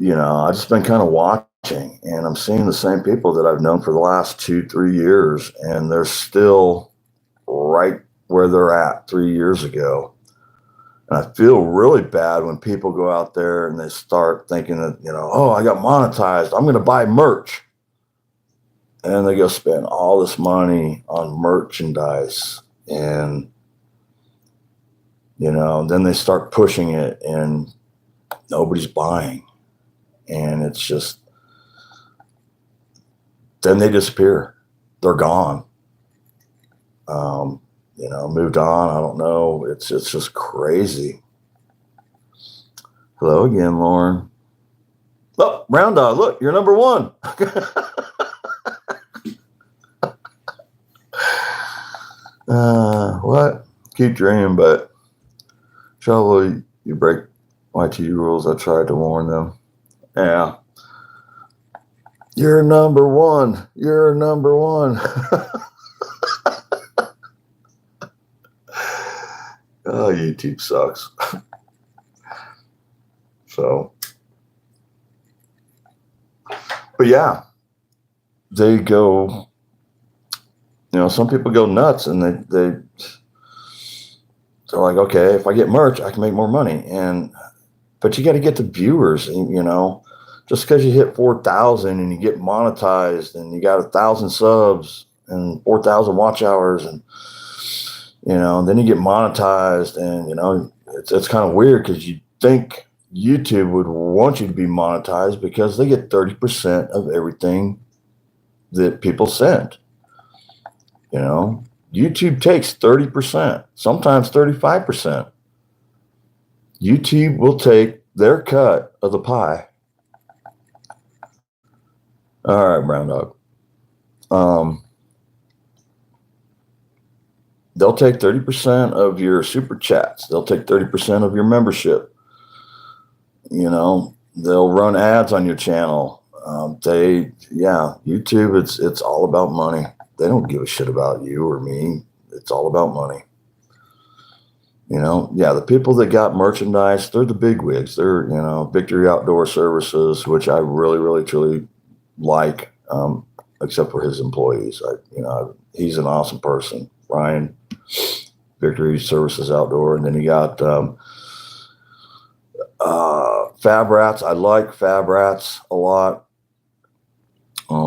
I've just been kind of watching, and I'm seeing the same people that I've known for the last 2-3 years, and they're still right where they're at 3 years ago. And I feel really bad when people go out there and they start thinking that, oh, I got monetized, I'm going to buy merch. And they go spend all this money on merchandise, and, then they start pushing it and nobody's buying. And it's just, then they disappear. They're gone. Moved on. I don't know. It's just crazy. Hello again, Lauren. Oh, Brown Dog, look, you're number one. What? Keep dreaming, but trouble, you break YT rules. I tried to warn them. Yeah. You're number one. You're number one. Oh, YouTube sucks. So, but yeah, they go, some people go nuts, and they're like, okay, if I get merch, I can make more money. But you got to get the viewers, just because you hit 4,000 and you get monetized and you got 1,000 subs and 4,000 watch hours, and, then you get monetized, and, it's kind of weird because you think YouTube would want you to be monetized because they get 30% of everything that people send. YouTube takes 30%, sometimes 35%. YouTube will take their cut of the pie. All right, Brown Dog. They'll take 30% of your super chats. They'll take 30% of your membership. They'll run ads on your channel. YouTube, it's all about money. They don't give a shit about you or me. It's all about money. The people that got merchandise, they're the big wigs. They're, Victory Outdoor Services, which I really, really, truly like, except for his employees. He's an awesome person. Ryan, Victory Services Outdoor. And then you got Fab Rats. I like Fab Rats a lot.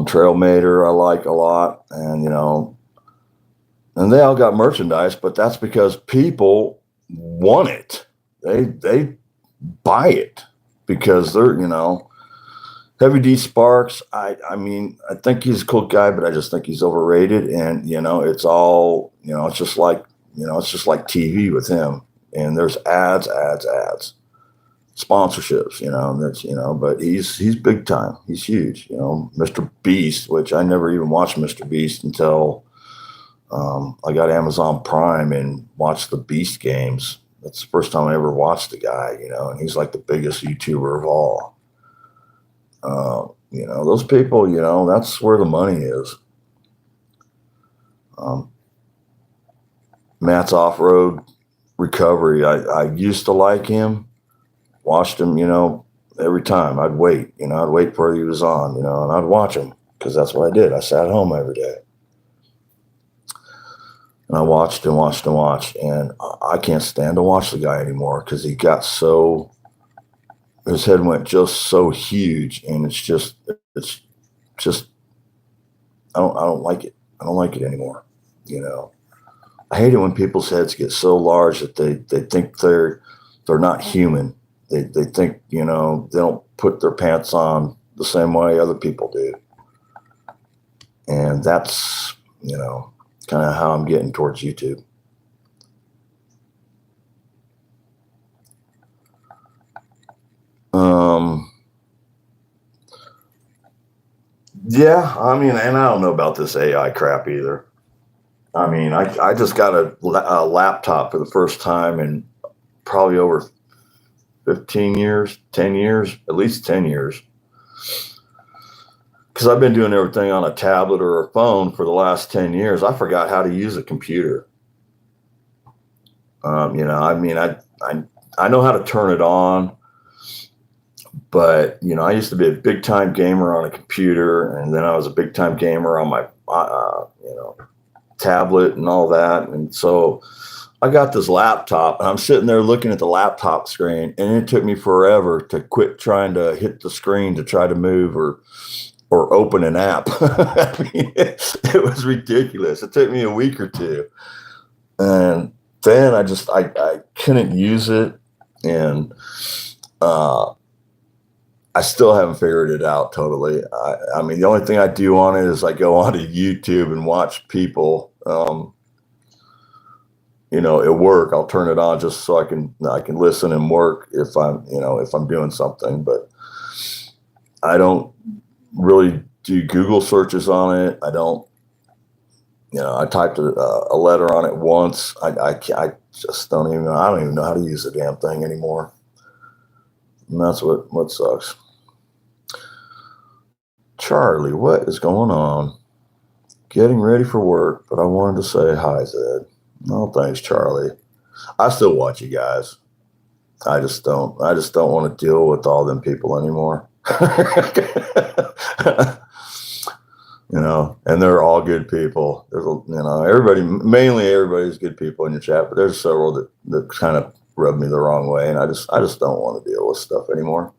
Trail Mater, I like a lot. And, and they all got merchandise, but that's because people want it. They buy it because they're, Heavy D Sparks. I think he's a cool guy, but I just think he's overrated. And, it's all, it's just like TV with him. And there's ads, sponsorships, that's, but he's big time. He's huge, Mr. Beast, which I never even watched Mr. Beast until I got Amazon Prime and watched the Beast games. That's the first time I ever watched the guy, and he's like the biggest YouTuber of all. Those people, that's where the money is. Matt's Off-Road Recovery. I used to like him, watched him, every time. I'd wait, I'd wait for he was on, and I'd watch him because that's what I did. I sat home every day. And I watched and watched and watched, and I can't stand to watch the guy anymore because he got his head went just so huge, and it's just, I don't like it. I don't like it anymore. You know, I hate it when people's heads get so large that they think they're not human. They think, you know, they don't put their pants on the same way other people do. And that's, you know, kind of how I'm getting towards YouTube. Yeah, I mean, and I don't know about this AI crap either. I mean, I just got a laptop for the first time in probably over 15 years, 10 years, at least 10 years. Because I've been doing everything on a tablet or a phone for the last 10 years. I forgot how to use a computer. You know, I mean, I know how to turn it on, but, you know, I used to be a big time gamer on a computer, and then I was a big time gamer on my, you know, tablet and all that. And so I got this laptop, and I'm sitting there looking at the laptop screen, and it took me forever to quit trying to hit the screen to try to move or open an app. I mean, it was ridiculous. It took me a week or two. And then I couldn't use it. And I still haven't figured it out totally. I mean, the only thing I do on it is I go onto YouTube and watch people, you know, at work. I'll turn it on just so I can listen and work if I'm doing something, but I don't really do Google searches on it. I don't, you know, I typed a letter on it once. I just don't even know how to use the damn thing anymore. And that's what sucks. Charlie, what is going on? Getting ready for work, but I wanted to say hi, Zed. No, thanks, Charlie. I still watch you guys. I just don't want to deal with all them people anymore. You know, and they're all good people. There's, you know, mainly everybody's good people in your chat, but there's several that kind of rub me the wrong way, and I just don't want to deal with stuff anymore.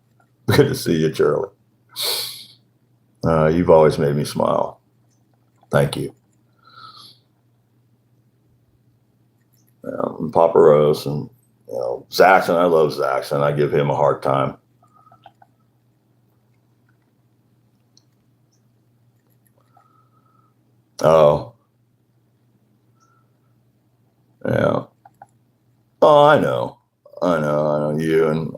Good to see you, Charlie. You've always made me smile. Thank you. And Papa Rose and, you know, Zaxxon. I love Zaxxon. I give him a hard time. Oh, yeah. Oh, I know you, and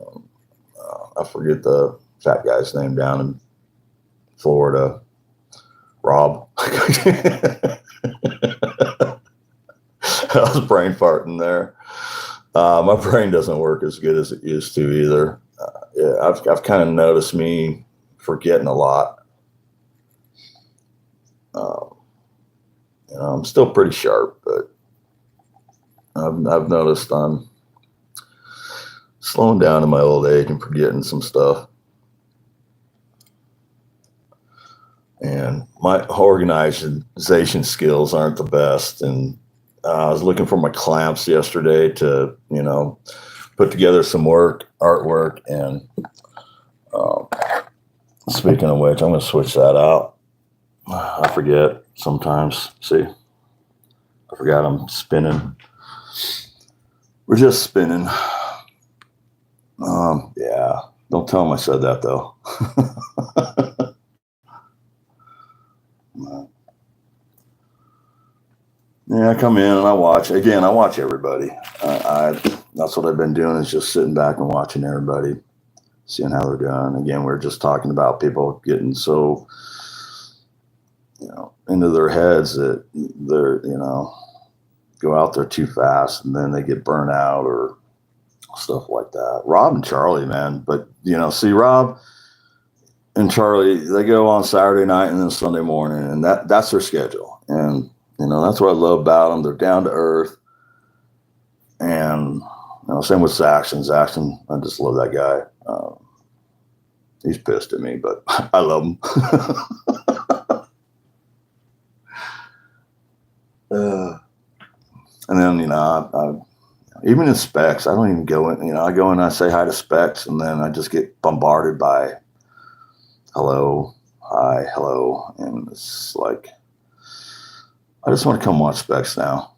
I forget the fat guy's name down in Florida. Rob. I was brain farting there. My brain doesn't work as good as it used to either. Yeah, I've kind of noticed me forgetting a lot. You know, I'm still pretty sharp, but I've noticed I'm slowing down in my old age and forgetting some stuff. And my organization skills aren't the best. And I was looking for my clamps yesterday to, you know, put together some artwork. And speaking of which, I'm going to switch that out. I forget sometimes. See, I forgot I'm spinning. We're just spinning. Yeah. Don't tell them I said that, though. Yeah, I come in and I watch. Again, I watch everybody. That's what I've been doing, is just sitting back and watching everybody, seeing how they're doing. Again, we're just talking about people getting so, you know, into their heads that they're, you know, go out there too fast and then they get burnt out or stuff like that. Rob and Charlie, man. But, you know, see, Rob and Charlie, they go on Saturday night and then Sunday morning, and that's their schedule. And, you know, that's what I love about them. They're down to earth. And, you know, same with Zaxxon. Zaxxon, I just love that guy. He's pissed at me, but I love him. And then, you know, even in Specs, I don't even go in. You know, I go in and I say hi to Specs, and then I just get bombarded by hello, hi, hello, and it's like I just want to come watch Specs now.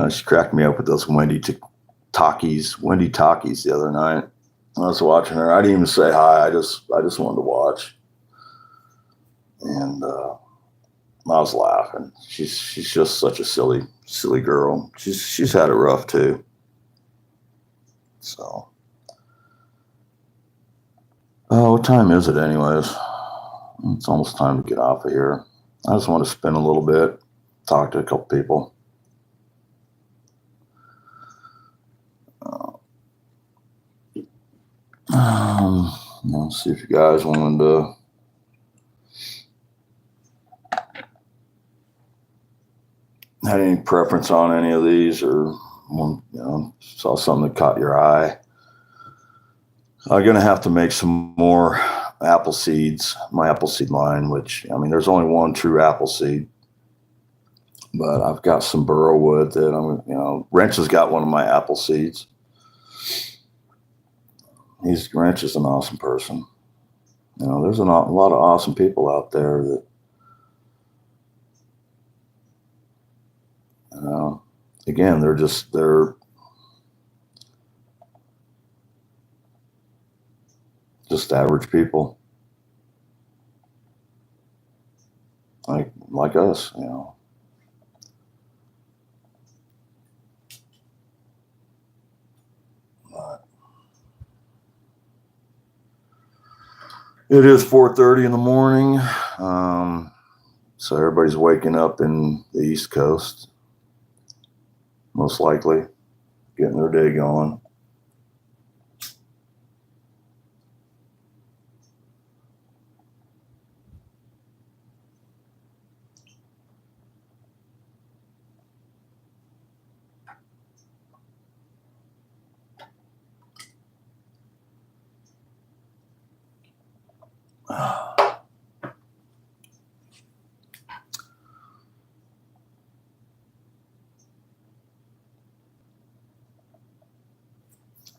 She cracked me up with those Wendy talkies the other night. I was watching her. I didn't even say hi. I just wanted to watch, and I was laughing. She's just such a silly girl. She's had it rough too. So, what time is it, anyways? It's almost time to get off of here. I just want to spin a little bit, talk to a couple people. Let's see if you guys wanted to had any preference on any of these, or saw something that caught your eye. I'm gonna have to make some more apple seeds, my apple seed line, which there's only one true apple seed, but I've got some burrow wood that Wrench has got one of my apple seeds. Wrench is an awesome person. There's a lot of awesome people out there that, again, they're just average people like us, But it is 4:30 in the morning, so everybody's waking up in the East Coast, most likely, getting their day going.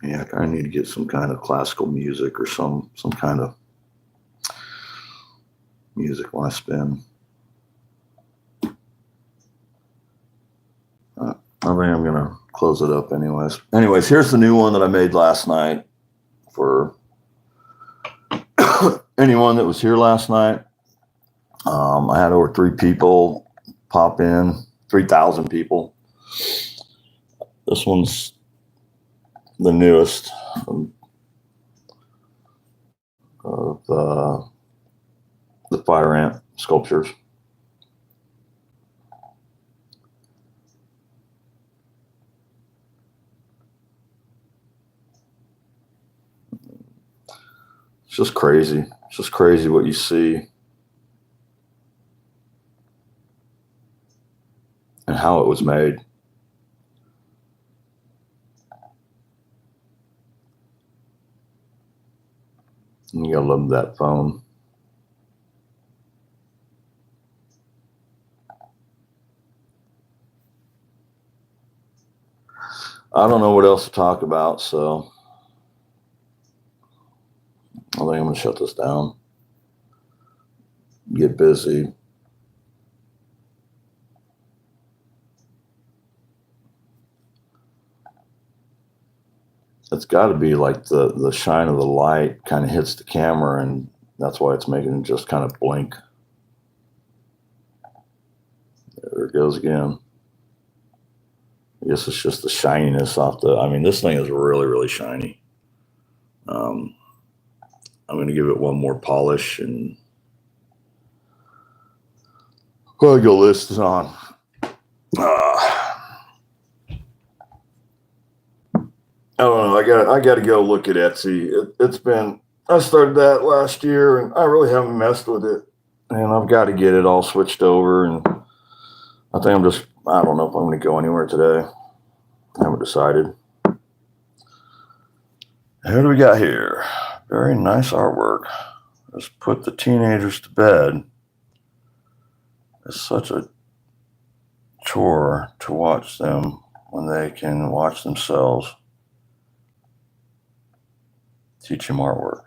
Yeah, I need to get some kind of classical music or some kind of music when I spin. I think I'm gonna close it up anyways. Anyways, here's the new one that I made last night for anyone that was here last night. I had over 3 people pop in, 3,000 people. This one's the newest of the fire ant sculptures. It's just crazy. It's just crazy what you see and how it was made. You gotta love that phone. I don't know what else to talk about, so I think I'm gonna shut this down. Get busy. It's got to be like the shine of the light kind of hits the camera, and that's why it's making it just kind of blink. There it goes again. I guess it's just the shininess off this thing is really, really shiny. I'm going to give it one more polish and I'll go list it on. I don't know. I got to go look at Etsy. I started that last year and I really haven't messed with it. And I've got to get it all switched over. And I don't know if I'm going to go anywhere today. I haven't decided. Who do we got here? Very nice artwork. Let's put the teenagers to bed. It's such a chore to watch them when they can watch themselves. Teach him artwork.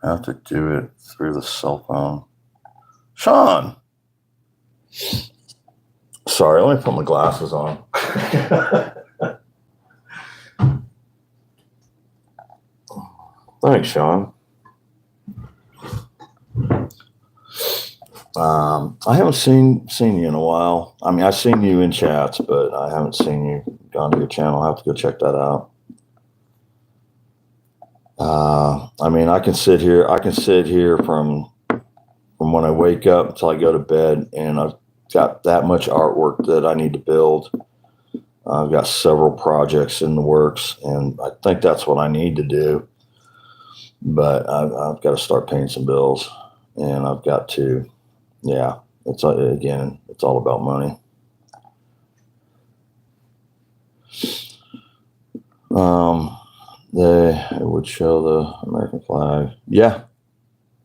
I have to do it through the cell phone. Sean! Sorry, let me put my glasses on. Thanks, Sean. I haven't seen you in a while. I mean, I've seen you in chats, but I haven't seen you gone to your channel. I'll have to go check that out. I mean, I can sit here from when I wake up until I go to bed, and I've got that much artwork that I need to build. I've got several projects in the works, and I think that's what I need to do. But I've got to start paying some bills, and I've got to, yeah, it's all about money. It would show the American flag. Yeah.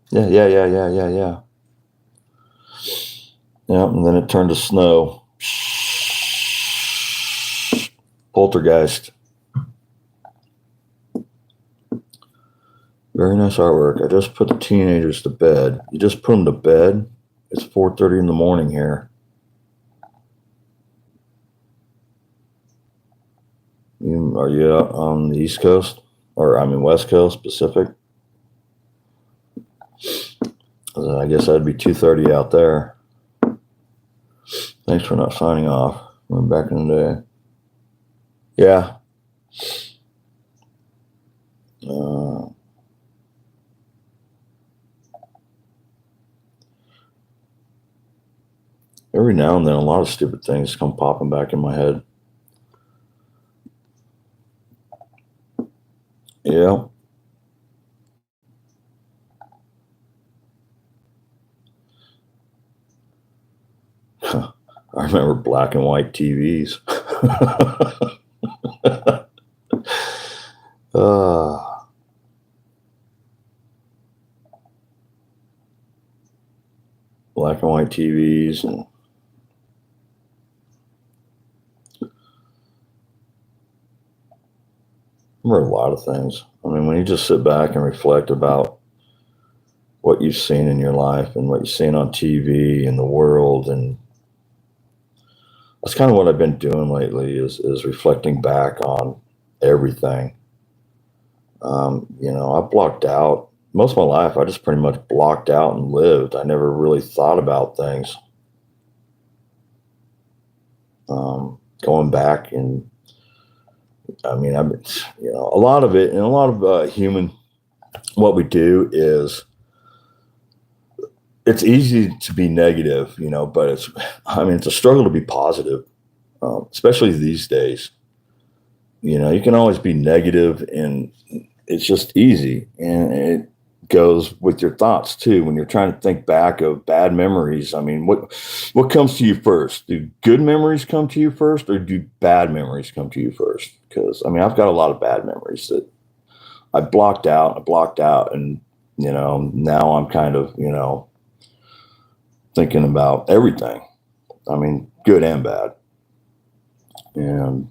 Yeah. Yeah, and then it turned to snow. Poltergeist. Very nice artwork. I just put the teenagers to bed. You just put them to bed. It's 4:30 in the morning here. Are you out on the East Coast? Or, I mean, West Coast, Pacific? I guess that'd be 2:30 out there. Thanks for not signing off. We're back in the day. Yeah. Every now and then, a lot of stupid things come popping back in my head. Yeah. I remember black and white TVs. Black and white TVs and remember a lot of things. I mean, when you just sit back and reflect about what you've seen in your life and what you've seen on TV and the world, and that's kind of what I've been doing lately is reflecting back on everything. I blocked out most of my life. I just pretty much blocked out and lived. I never really thought about things. Going back and I mean, a lot of it, and a lot of human, what we do is, it's easy to be negative, but it's a struggle to be positive, especially these days. You can always be negative, and it's just easy, and it goes with your thoughts too. When you're trying to think back of bad memories, I mean, what comes to you first? Do good memories come to you first, or do bad memories come to you first? Because I've got a lot of bad memories that I blocked out, and now I'm kind of thinking about everything. I mean, good and bad, and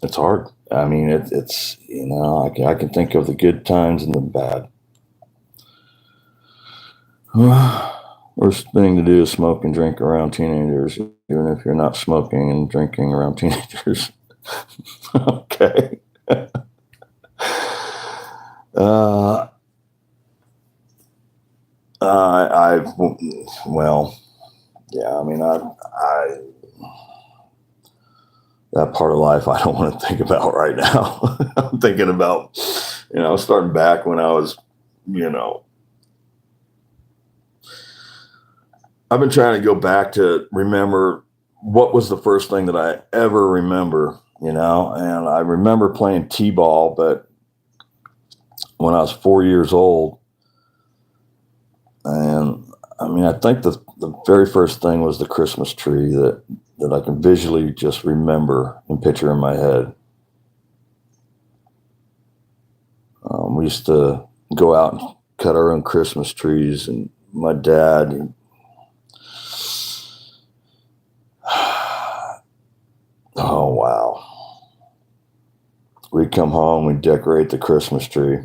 it's hard. I mean, it's I can think of the good times and the bad. Worst thing to do is smoke and drink around teenagers, even if you're not smoking and drinking around teenagers. Okay. Well, yeah, that part of life I don't want to think about right now. I'm thinking about, starting back when I was, I've been trying to go back to remember what was the first thing that I ever remember, and I remember playing t-ball, but when I was 4 years old, and I think the very first thing was the Christmas tree that I can visually just remember and picture in my head. We used to go out and cut our own Christmas trees, and my dad, Oh, wow. We come home, we decorate the Christmas tree,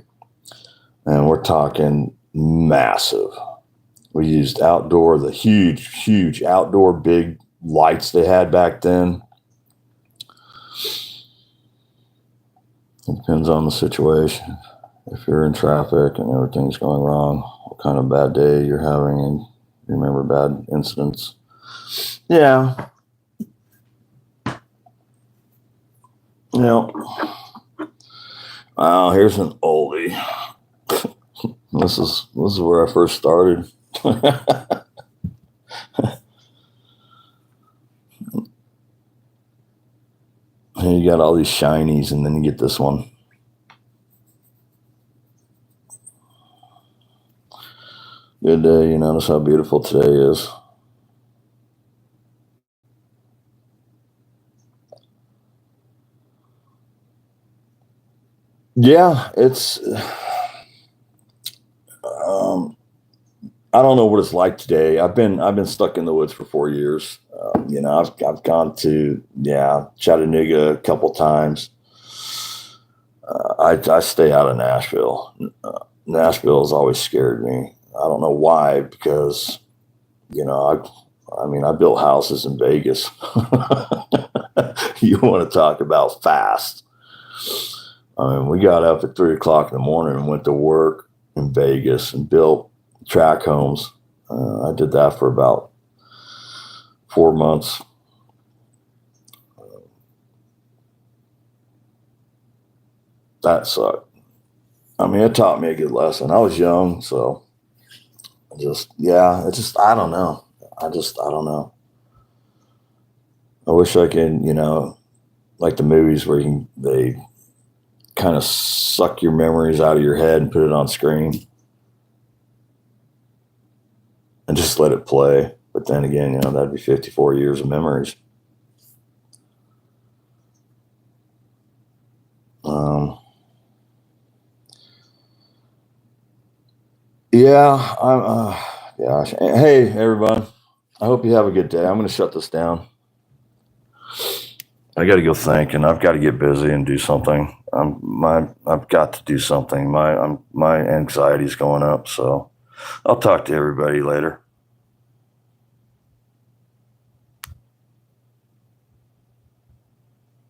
and we're talking massive. We used the huge outdoor big lights they had back then. It depends on the situation. If you're in traffic and everything's going wrong, what kind of bad day you're having, and you remember bad incidents. Yeah. Yeah. Wow, here's an oldie. This is where I first started. And you got all these shinies, and then you get this one. Good day. You notice how beautiful today is. Yeah, it's. I don't know what it's like today. I've been stuck in the woods for 4 years. I've gone to Chattanooga a couple times. I stay out of Nashville. Nashville has always scared me. I don't know why, because I built houses in Vegas. You want to talk about fast? I mean, we got up at 3 o'clock in the morning and went to work in Vegas and built track homes. I did that for about 4 months. That sucked. I mean, it taught me a good lesson. I was young, so I don't know. I don't know. I wish I could, like the movies where they kind of suck your memories out of your head and put it on screen and just let it play. But then again, that'd be 54 years of memories. Gosh. Hey, everyone. I hope you have a good day. I'm going to shut this down. I got to go think, and I've got to get busy and do something. I've got to do something. My anxiety's going up, so I'll talk to everybody later.